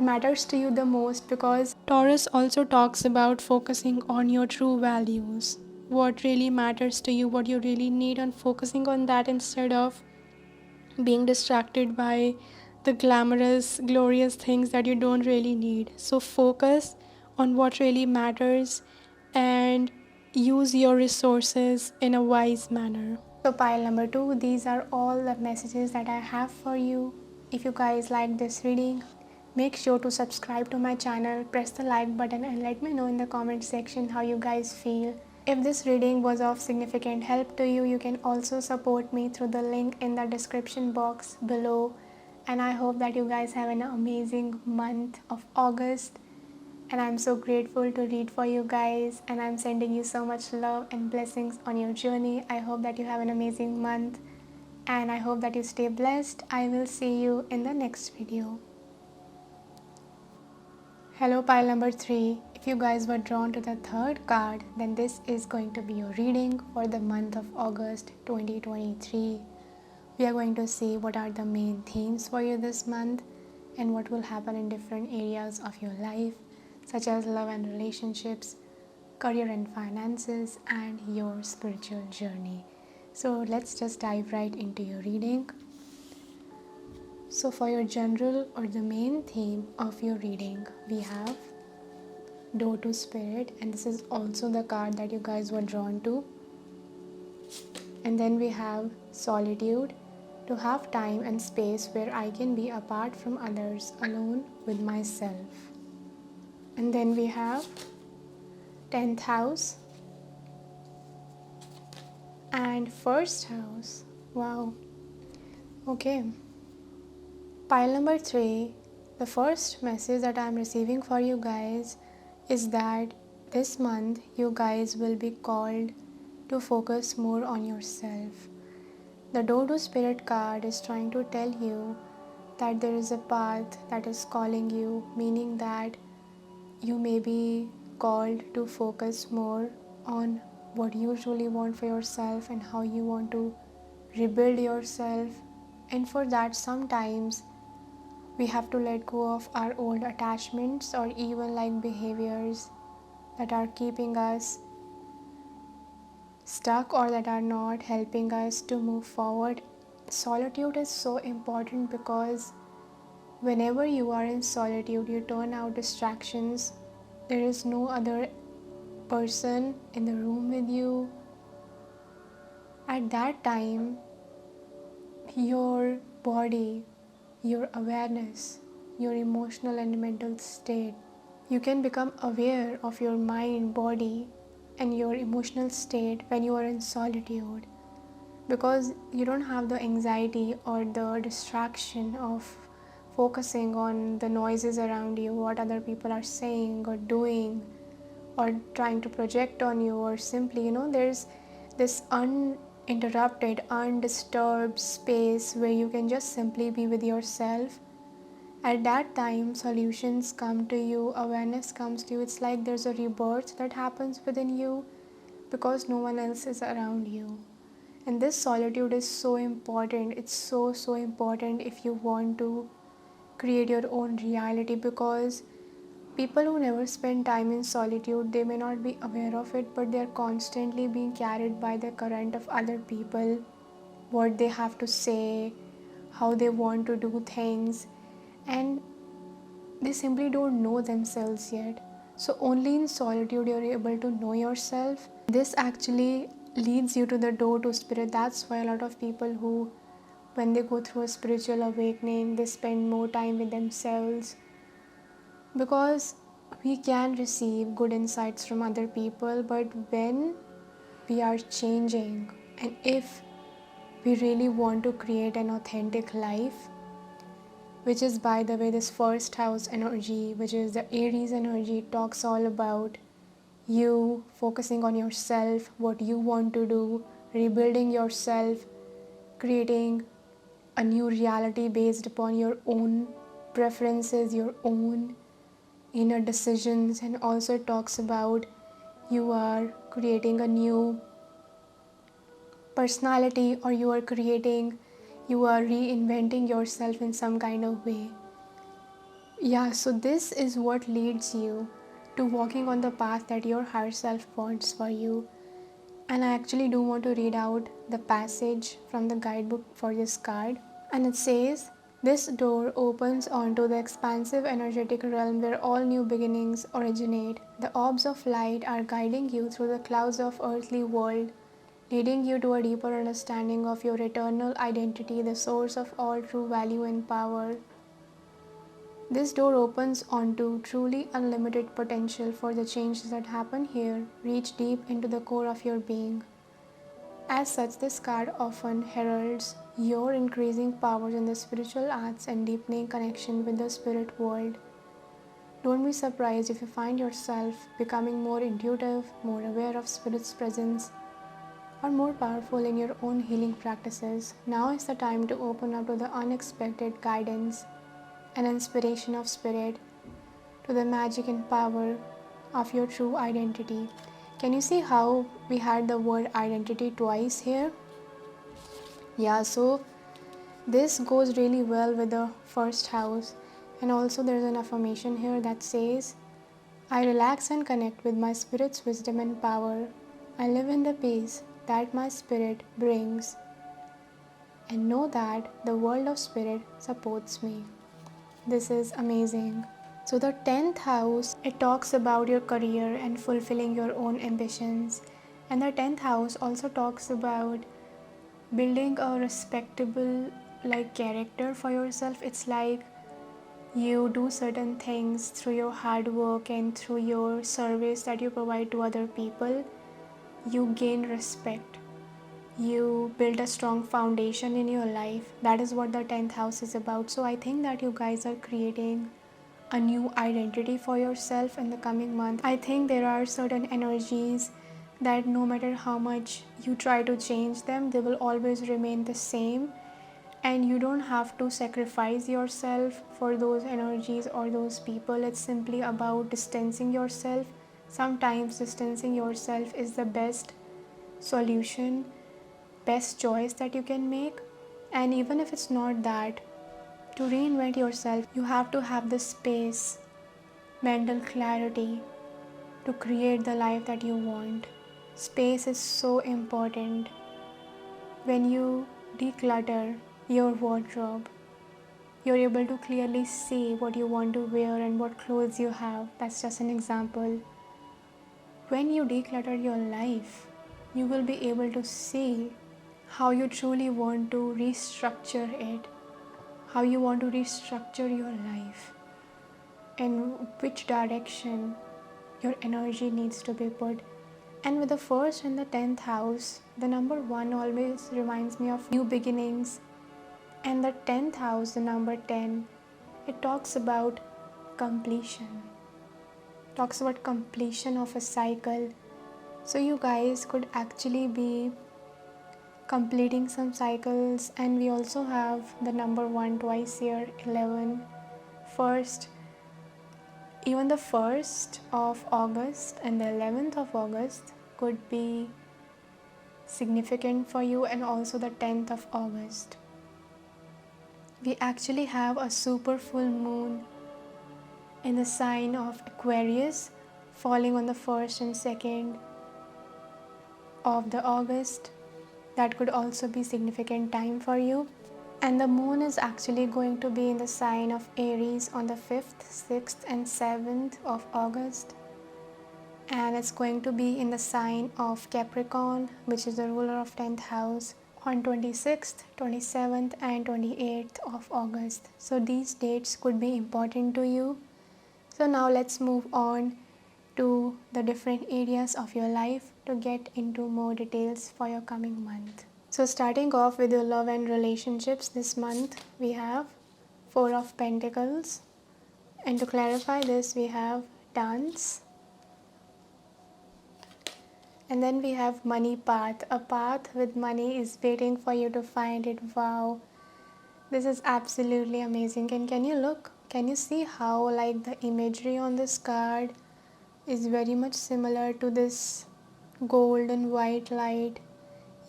matters to you the most, because Taurus also talks about focusing on your true values, what really matters to you, what you really need, and focusing on that instead of being distracted by the glamorous, glorious things that you don't really need. So focus on what really matters and use your resources in a wise manner. So pile number 2, these are all the messages that I have for you. If you guys like this reading, make sure to subscribe to my channel, press the like button and let me know in the comment section how you guys feel. If this reading was of significant help to you, you can also support me through the link in the description box below. And I hope that you guys have an amazing month of August. And I'm so grateful to read for you guys, and I'm sending you so much love and blessings on your journey. I hope that you have an amazing month, and I hope that you stay blessed. I will see you in the next video. Hello pile number 3. If you guys were drawn to the third card, then this is going to be your reading for the month of August 2023. We are going to see what are the main themes for you this month and what will happen in different areas of your life, such as love and relationships, career and finances, and your spiritual journey. So let's just dive right into your reading. So for your general or the main theme of your reading, we have Door to Spirit, and this is also the card that you guys were drawn to. And then we have Solitude, to have time and space where I can be apart from others, alone with myself. And then we have 10th house and first house. Wow. Okay. Pile number 3, the first message that I'm receiving for you guys is that this month you guys will be called to focus more on yourself. The Door to Spirit card is trying to tell you that there is a path that is calling you, meaning that you may be called to focus more on what you truly want for yourself and how you want to rebuild yourself. And for that, sometimes we have to let go of our old attachments or even like behaviors that are keeping us stuck or that are not helping us to move forward. Solitude is so important because whenever you are in solitude, you turn out distractions. There is no other person in the room with you. At that time, your body, your awareness, your emotional and mental state, you can become aware of your mind, body, and your emotional state when you are in solitude, because you don't have the anxiety or the distraction of focusing on the noises around you, what other people are saying or doing or trying to project on you, or simply, there's this uninterrupted, undisturbed space where you can just simply be with yourself. At that time, solutions come to you, awareness comes to you. It's like there's a rebirth that happens within you because no one else is around you. And this solitude is so important. It's so important if you want to create your own reality, because people who never spend time in solitude, they may not be aware of it, but they're constantly being carried by the current of other people, what they have to say, how they want to do things, and they simply don't know themselves yet. So only in solitude you're able to know yourself. This actually leads you to the door to spirit. That's why a lot of people who, when they go through a spiritual awakening, they spend more time with themselves, because we can receive good insights from other people, but when we are changing and if we really want to create an authentic life, which is, by the way, this first house energy, which is the Aries energy, talks all about you focusing on yourself, what you want to do, rebuilding yourself, creating a new reality based upon your own preferences, your own inner decisions. And also it talks about you are creating a new personality, or you are reinventing yourself in some kind of way. Yeah, so this is what leads you to walking on the path that your higher self wants for you. And I actually do want to read out the passage from the guidebook for this card. And it says, this door opens onto the expansive energetic realm where all new beginnings originate. The orbs of light are guiding you through the clouds of earthly world, leading you to a deeper understanding of your eternal identity, the source of all true value and power. This door opens onto truly unlimited potential for the changes that happen here. Reach deep into the core of your being. As such, this card often heralds your increasing powers in the spiritual arts and deepening connection with the spirit world. Don't be surprised if you find yourself becoming more intuitive, more aware of spirit's presence, or more powerful in your own healing practices. Now is the time to open up to the unexpected guidance and inspiration of spirit, to the magic and power of your true identity. Can you see how we had the word identity twice here? Yeah, so this goes really well with the first house. And also there's an affirmation here that says, I relax and connect with my spirit's wisdom and power. I live in the peace that my spirit brings. and know that the world of spirit supports me. This is amazing. So the 10th house, it talks about your career and fulfilling your own ambitions. And the 10th house also talks about building a respectable character for yourself. It's like you do certain things through your hard work and through your service that you provide to other people. You gain respect. You build a strong foundation in your life. That is what the 10th house is about. So I think that you guys are creating a new identity for yourself in the coming month. I think there are certain energies that no matter how much you try to change them, they will always remain the same, and you don't have to sacrifice yourself for those energies or those people. It's simply about distancing yourself. Sometimes distancing yourself is the best solution, best choice that you can make. And even if it's not that, to reinvent yourself, you have to have the space, mental clarity to create the life that you want. Space is so important. When you declutter your wardrobe, you're able to clearly see what you want to wear and what clothes you have. That's just an example. When you declutter your life, you will be able to see how you truly want to restructure it, how you want to restructure your life, and which direction your energy needs to be put. And with the first and the 10th house, the number 1 always reminds me of new beginnings. And the 10th house, the number 10, it talks about completion. Talks about completion of a cycle. So you guys could actually be completing some cycles. And we also have the number 1 twice here, 11. First, even the 1st of August and the 11th of August could be significant for you, and also the 10th of August. We actually have a super full moon in the sign of Aquarius falling on the 1st and 2nd of the August. That could also be significant time for you. And the moon is actually going to be in the sign of Aries on the 5th, 6th and 7th of August. And it's going to be in the sign of Capricorn, which is the ruler of 10th house, on 26th, 27th and 28th of August. So these dates could be important to you. So now let's move on to the different areas of your life to get into more details for your coming month. So starting off with your love and relationships this month, we have 4 of Pentacles. And to clarify this, we have Dance. And then we have money path. A path with money is waiting for you to find it. Wow, this is absolutely amazing. And can you look? Can you see how the imagery on this card is very much similar to this gold and white light?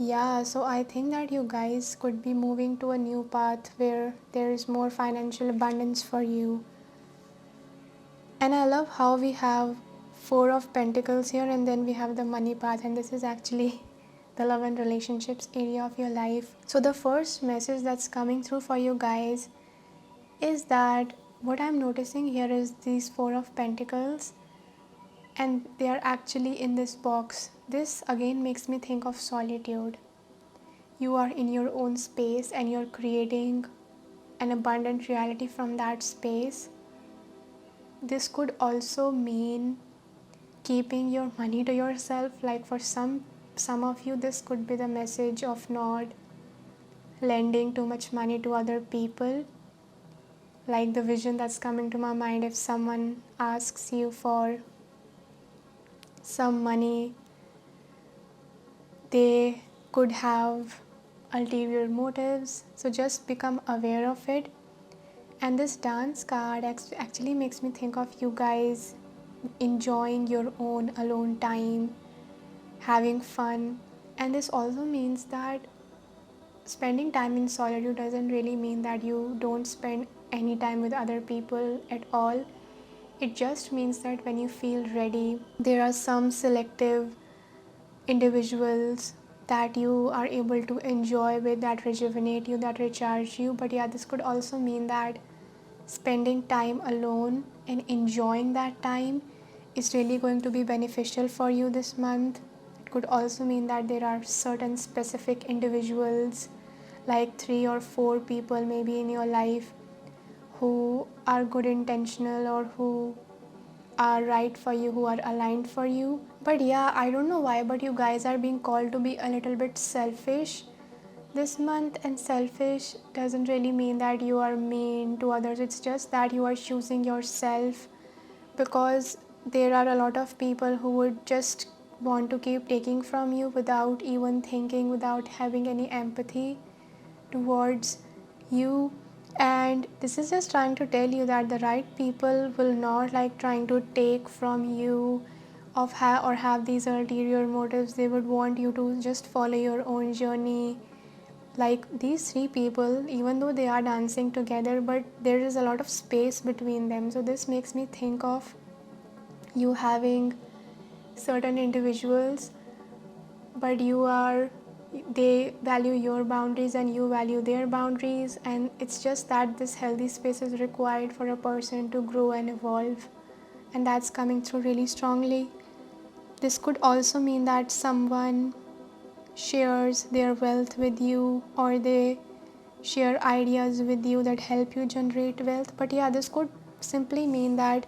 Yeah, so I think that you guys could be moving to a new path where there is more financial abundance for you. And I love how we have 4 of Pentacles here, and then we have the money path, and this is actually the love and relationships area of your life. So the first message that's coming through for you guys is that what I'm noticing here is these 4 of Pentacles, and they are actually in this box. This again makes me think of solitude. You are in your own space and you're creating an abundant reality from that space. This could also mean keeping your money to yourself. Like for some of you, this could be the message of not lending too much money to other people. Like the vision that's coming to my mind, if someone asks you for some money, they could have ulterior motives. So just become aware of it. And this Dance card actually makes me think of you guys enjoying your own alone time, having fun. And this also means that spending time in solitude doesn't really mean that you don't spend any time with other people at all. It just means that when you feel ready, there are some selective individuals that you are able to enjoy with, that rejuvenate you, that recharge you. But yeah, this could also mean that spending time alone and enjoying that time is really going to be beneficial for you this month. It could also mean that there are certain specific individuals, like 3 or 4 people maybe in your life, who are good intentional or who are right for you, who are aligned for you. But yeah, I don't know why, but you guys are being called to be a little bit selfish this month. And selfish doesn't really mean that you are mean to others, it's just that you are choosing yourself, because there are a lot of people who would just want to keep taking from you without even thinking, without having any empathy towards you. And this is just trying to tell you that the right people will not like trying to take from you or have these ulterior motives. They would want you to just follow your own journey. Like these 3 people, even though they are dancing together, but there is a lot of space between them. So this makes me think of you having certain individuals, but they value your boundaries and you value their boundaries, and it's just that this healthy space is required for a person to grow and evolve, and that's coming through really strongly. This could also mean that someone shares their wealth with you, or they share ideas with you that help you generate wealth. But yeah, this could simply mean that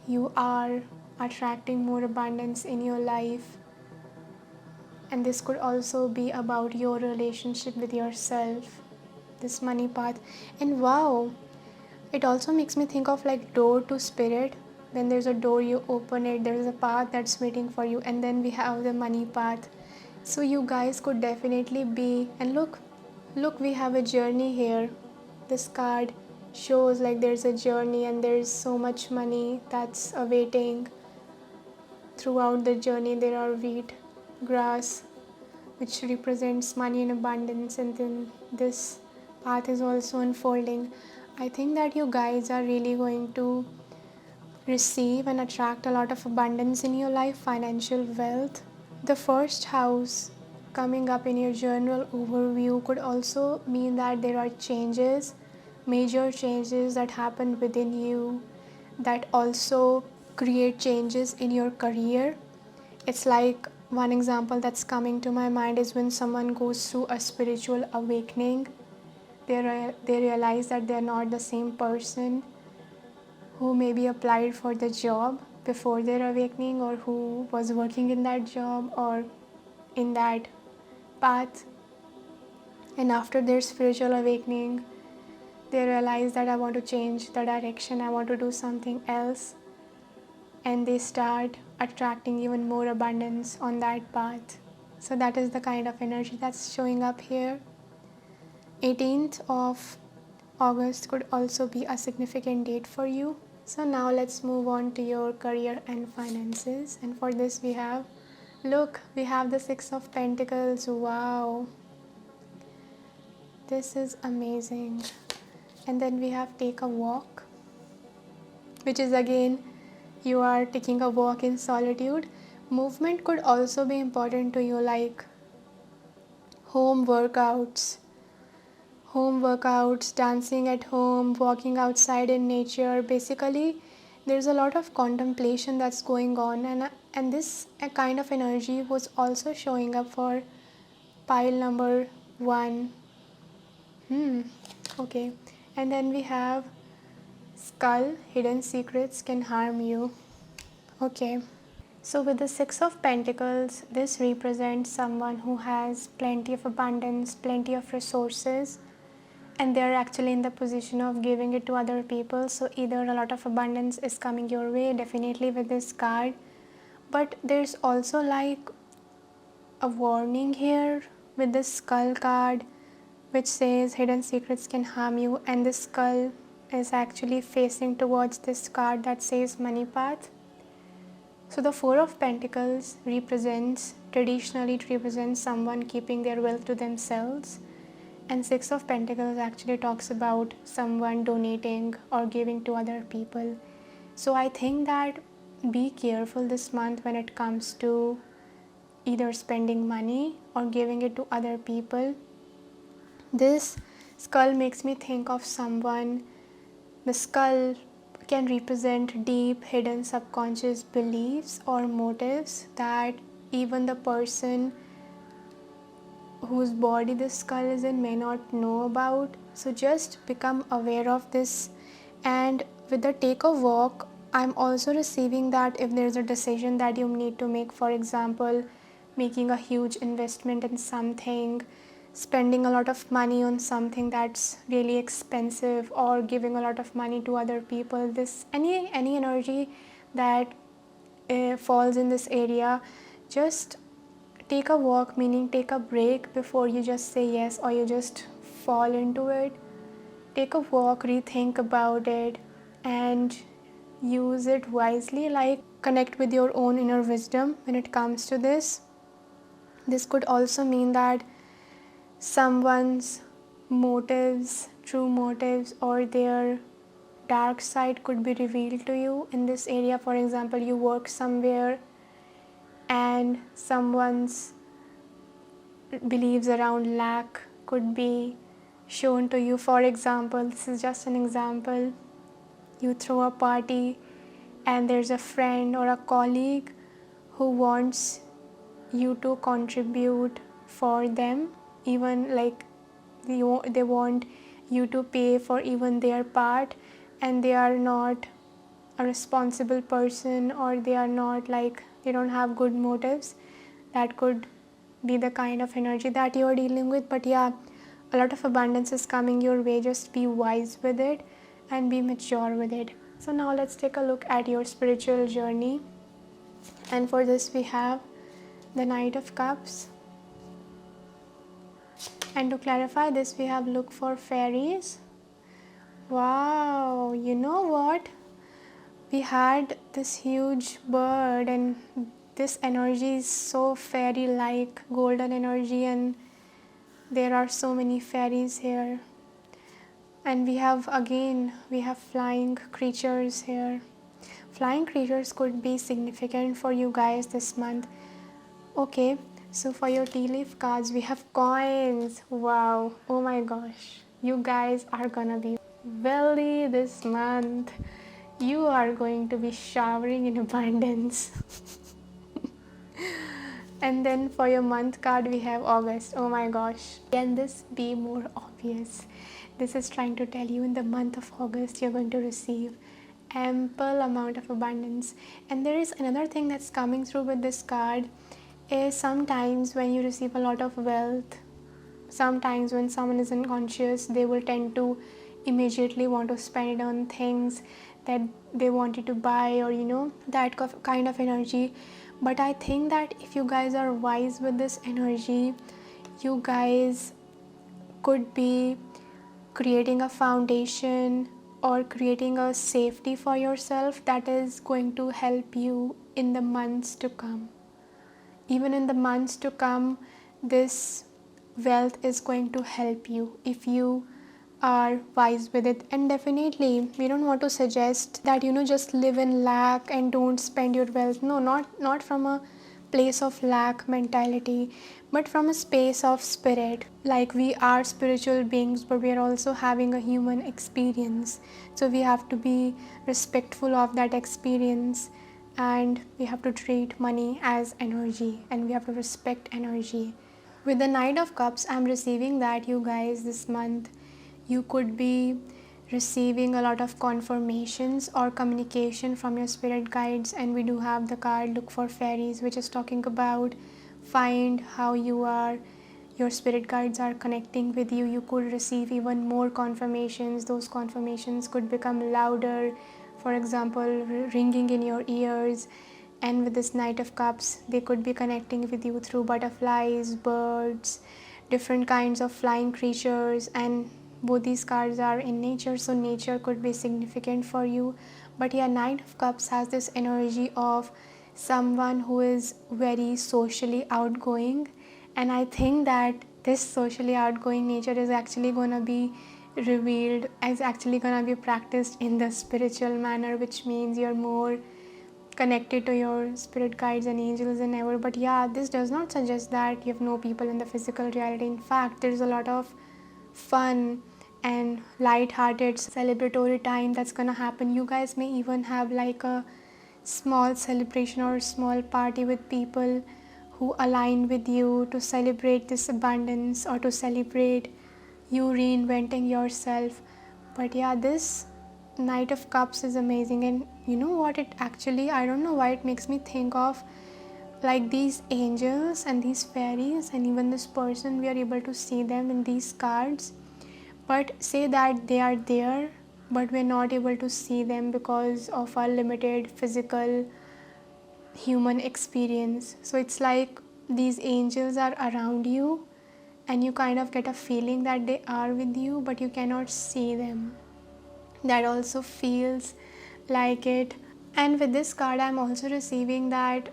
you are attracting more abundance in your life, and this could also be about your relationship with yourself, this money path. And wow, it also makes me think of like door to spirit. When there's a door, you open it, there's a path that's waiting for you, and then we have the money path. So you guys could definitely be, and look, we have a journey here. This card shows like there's a journey and there's so much money that's awaiting. Throughout the journey there are wheat, grass, which represents money in abundance, and then this path is also unfolding. I think that you guys are really going to receive and attract a lot of abundance in your life, financial wealth. The first house coming up in your general overview could also mean that there are changes, major changes that happen within you, that also create changes in your career. It's like one example that's coming to my mind is when someone goes through a spiritual awakening, they realize that they're not the same person who maybe applied for the job before their awakening, or who was working in that job or in that path. And after their spiritual awakening, they realize that I want to change the direction, I want to do something else, and they start attracting even more abundance on that path. So that is the kind of energy that's showing up here. 18th of August could also be a significant date for you. So now let's move on to your career and finances. And for this we have the 6 of Pentacles. Wow, this is amazing. And then we have take a walk, which is again you are taking a walk in solitude. Movement could also be important to you, like home workouts, dancing at home, walking outside in nature. Basically, there's a lot of contemplation that's going on, and this kind of energy was also showing up for pile number 1. Okay. And then we have skull, hidden secrets can harm you. Okay. So with the 6 of Pentacles, this represents someone who has plenty of abundance, plenty of resources, and they're actually in the position of giving it to other people. So either a lot of abundance is coming your way, definitely with this card, but there's also like a warning here with this skull card, which says hidden secrets can harm you, and this skull is actually facing towards this card that says money path. So the 4 of Pentacles traditionally represents someone keeping their wealth to themselves, and 6 of Pentacles actually talks about someone donating or giving to other people. So I think that be careful this month when it comes to either spending money or giving it to other people. This skull makes me think of someone. The skull can represent deep hidden subconscious beliefs or motives that even the person whose body the skull is in may not know about. So just become aware of this. And with the take a walk, I'm also receiving that if there's a decision that you need to make, for example, making a huge investment in something, spending a lot of money on something that's really expensive, or giving a lot of money to other people, this any energy that falls in this area, just take a walk, meaning take a break before you just say yes or you just fall into it. Take a walk, rethink about it, and use it wisely. Like, connect with your own inner wisdom when it comes to this. This could also mean that someone's motives, true motives, or their dark side could be revealed to you in this area. For example, you work somewhere and someone's beliefs around lack could be shown to you. For example, this is just an example, you throw a party and there's a friend or a colleague who wants you to contribute for them, even like they want you to pay for even their part, and they are not a responsible person, or they are not like, they don't have good motives. That could be the kind of energy that you are dealing with. But yeah, a lot of abundance is coming your way. Just be wise with it and be mature with it. So now let's take a look at your spiritual journey, and for this we have the Knight of Cups. And to clarify this, we have look for fairies. Wow, you know what? We had this huge bird, and this energy is so fairy like, golden energy, and there are so many fairies here. And we have flying creatures here. Flying creatures could be significant for you guys this month. Okay, so for your tea leaf cards, we have coins. Wow, oh my gosh, you guys are gonna be wealthy this month. You are going to be showering in abundance. And then for your month card, we have August. Oh my gosh, can this be more obvious? This is trying to tell you in the month of August, you're going to receive ample amount of abundance. And there is another thing that's coming through with this card, is sometimes when you receive a lot of wealth, sometimes when someone is unconscious, they will tend to immediately want to spend it on things that they wanted to buy, or that kind of energy. But I think that if you guys are wise with this energy, you guys could be creating a foundation or creating a safety for yourself that is going to help you in the months to come. Even in the months to come, this wealth is going to help you if you are wise with it. And definitely, we don't want to suggest that just live in lack and don't spend your wealth. No, not from a place of lack mentality, but from a space of spirit. Like, we are spiritual beings, but we are also having a human experience, so we have to be respectful of that experience, and we have to treat money as energy, and we have to respect energy. With the Knight of Cups, I'm receiving that you guys this month, you could be receiving a lot of confirmations or communication from your spirit guides. And we do have the card Look for Fairies, which is talking about find how your spirit guides are connecting with you. You could receive even more confirmations. Those confirmations could become louder, for example, ringing in your ears. And with this Knight of Cups, they could be connecting with you through butterflies, birds, different kinds of flying creatures. And both these cards are in nature, so nature could be significant for you. But yeah, Knight of Cups has this energy of someone who is very socially outgoing, and I think that this socially outgoing nature is actually going to be revealed, is actually going to be practiced in the spiritual manner, which means you're more connected to your spirit guides and angels and ever. But yeah, this does not suggest that you have no people in the physical reality. In fact, there's a lot of fun and light-hearted celebratory time that's gonna happen. You guys may even have like a small celebration or small party with people who align with you to celebrate this abundance or to celebrate you reinventing yourself. But yeah, this Knight of Cups is amazing. And you know what, it actually, I don't know why, it makes me think of like these angels and these fairies and even this person. We are able to see them in these cards, but say that they are there, but we're not able to see them because of our limited physical human experience. So it's like these angels are around you and you kind of get a feeling that they are with you, but you cannot see them. That also feels like it. And with this card, I'm also receiving that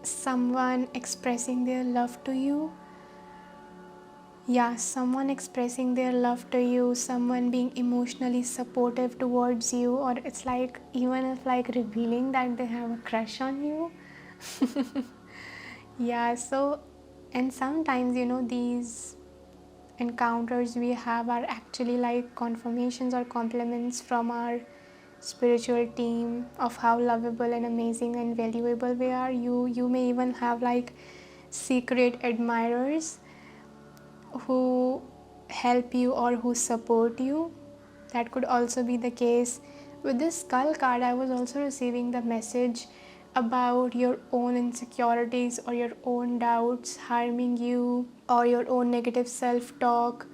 someone expressing their love to you. Yeah, someone expressing their love to you, someone being emotionally supportive towards you, or it's like even if like revealing that they have a crush on you. Yeah, so, and sometimes, you know, these encounters we have are actually like confirmations or compliments from our spiritual team of how lovable and amazing and valuable we are. You may even have like secret admirers who help you or who support you. That could also be the case. With this skull card, I was also receiving the message about your own insecurities or your own doubts harming you, or your own negative self-talk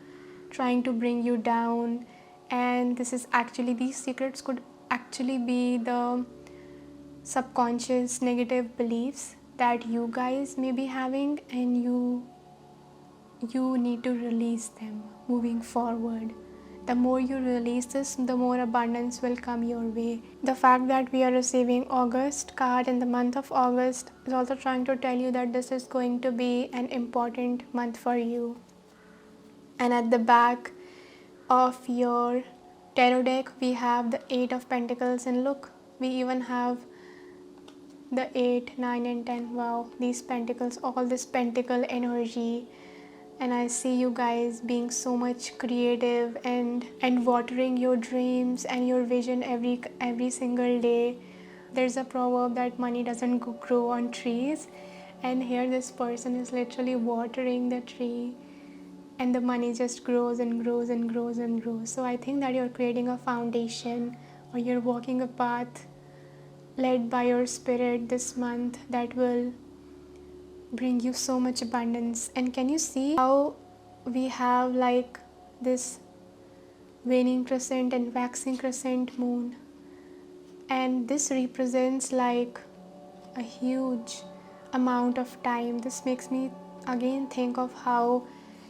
trying to bring you down. And this is actually, these secrets could actually be the subconscious negative beliefs that you guys may be having, and you need to release them moving forward. The more you release this, the more abundance will come your way. The fact that we are receiving August card in the month of August is also trying to tell you that this is going to be an important month for you. And at the back of your tarot deck, we have the 8 of Pentacles, and look, we even have the 8, 9 and 10. Wow, these pentacles, all this pentacle energy. And I see you guys being so much creative and watering your dreams and your vision every single day. There's a proverb that money doesn't grow on trees, and here this person is literally watering the tree, and the money just grows and grows and grows and grows. So I think that you're creating a foundation, or you're walking a path led by your spirit this month that will bring you so much abundance. And can you see how we have like this waning crescent and waxing crescent moon, and this represents like a huge amount of time. This makes me again think of how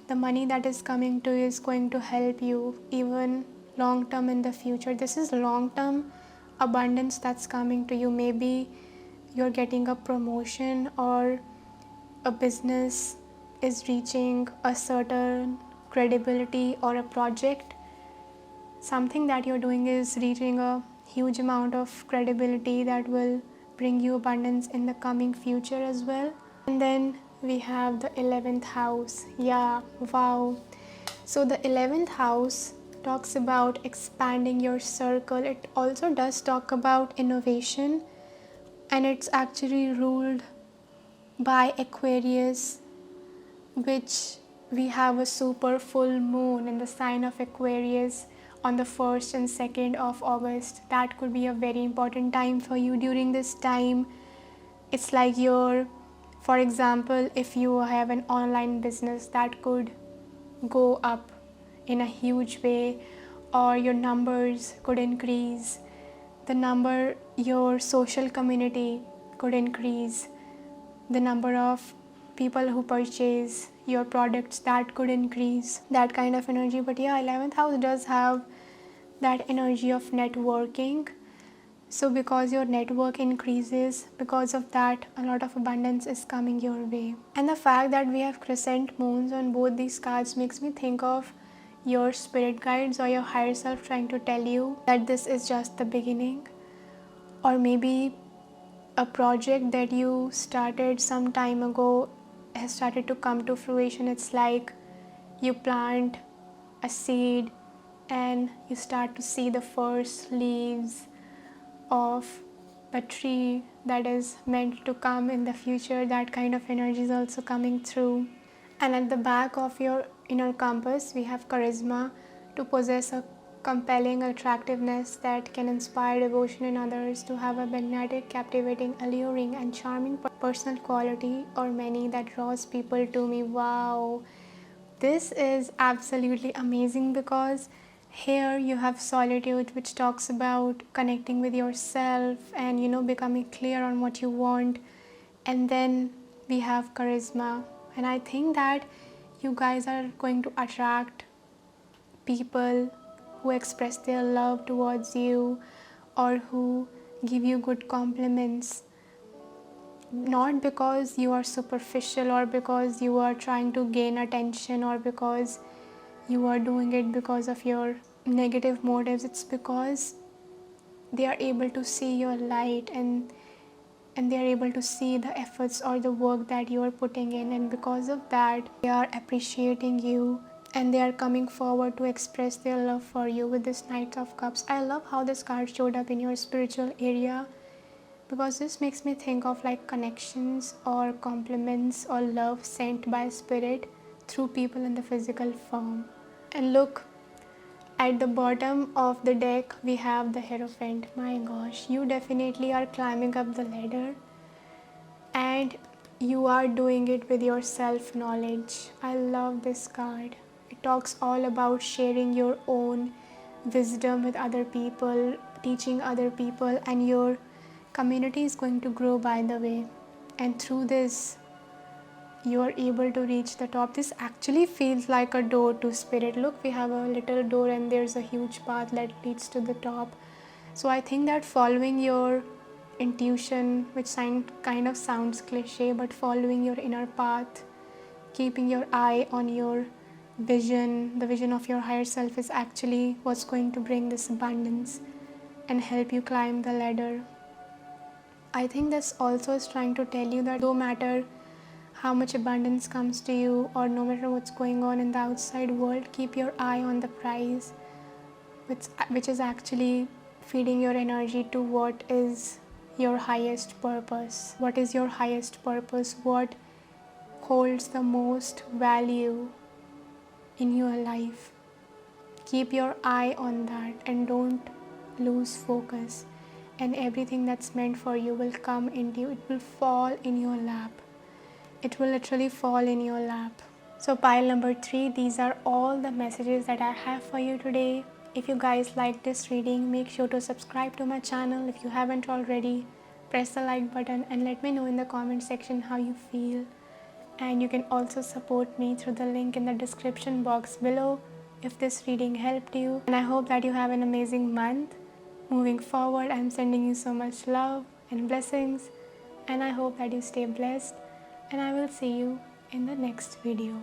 the money that is coming to you is going to help you even long term in the future. This is long term abundance that's coming to you. Maybe you're getting a promotion, or a business is reaching a certain credibility, or a project, something that you're doing is reaching a huge amount of credibility that will bring you abundance in the coming future as well. And then we have the 11th house. Yeah, wow. So the 11th house talks about expanding your circle. It also does talk about innovation, and it's actually ruled by Aquarius, which we have a super full moon in the sign of Aquarius on the 1st and 2nd of August. That could be a very important time for you. During this time, it's like for example, if you have an online business, that could go up in a huge way, or your numbers could increase. Your social community could increase. The number of people who purchase your products, that could increase, that kind of energy. But yeah, 11th house does have that energy of networking. So because your network increases, because of that, a lot of abundance is coming your way. And the fact that we have crescent moons on both these cards makes me think of your spirit guides or your higher self trying to tell you that this is just the beginning. Or maybe a project that you started some time ago has started to come to fruition. It's like you plant a seed and you start to see the first leaves of a tree that is meant to come in the future. That kind of energy is also coming through. And at the back of your inner compass, we have charisma, to possess a compelling attractiveness that can inspire devotion in others, to have a magnetic, captivating, alluring, and charming personal quality or many that draws people to me. Wow, this is absolutely amazing, because here you have solitude, which talks about connecting with yourself and becoming clear on what you want. And then we have charisma, and I think that you guys are going to attract people who express their love towards you or who give you good compliments, not because you are superficial or because you are trying to gain attention or because you are doing it because of your negative motives. It's because they are able to see your light, and they are able to see the efforts or the work that you are putting in, and because of that they are appreciating you and they are coming forward to express their love for you with this Knight of Cups. I love how this card showed up in your spiritual area, because this makes me think of like connections or compliments or love sent by spirit through people in the physical form. And look, at the bottom of the deck we have the Hierophant. My gosh, you definitely are climbing up the ladder, and you are doing it with your self knowledge. I love this card. It talks all about sharing your own wisdom with other people, teaching other people, and your community is going to grow, by the way. And through this you are able to reach the top. This actually feels like a door to spirit. Look, we have a little door and there's a huge path that leads to the top. So I think that following your intuition, which kind of sounds cliche, but following your inner path, keeping your eye on your vision, the vision of your higher self, is actually what's going to bring this abundance and help you climb the ladder. I think this also is trying to tell you that no matter how much abundance comes to you, or no matter what's going on in the outside world, keep your eye on the prize, which is actually feeding your energy to what is your highest purpose. What is your highest purpose? What holds the most value in your life? Keep your eye on that and don't lose focus, and everything that's meant for you will come into you. It will fall in your lap. It will literally fall in your lap. So pile number 3, these are all the messages that I have for you today. If you guys like this reading, make sure to subscribe to my channel. If you haven't already, press the like button and let me know in the comment section how you feel. And you can also support me through the link in the description box below if this reading helped you. And I hope that you have an amazing month. Moving forward, I'm sending you so much love and blessings, and I hope that you stay blessed, and I will see you in the next video.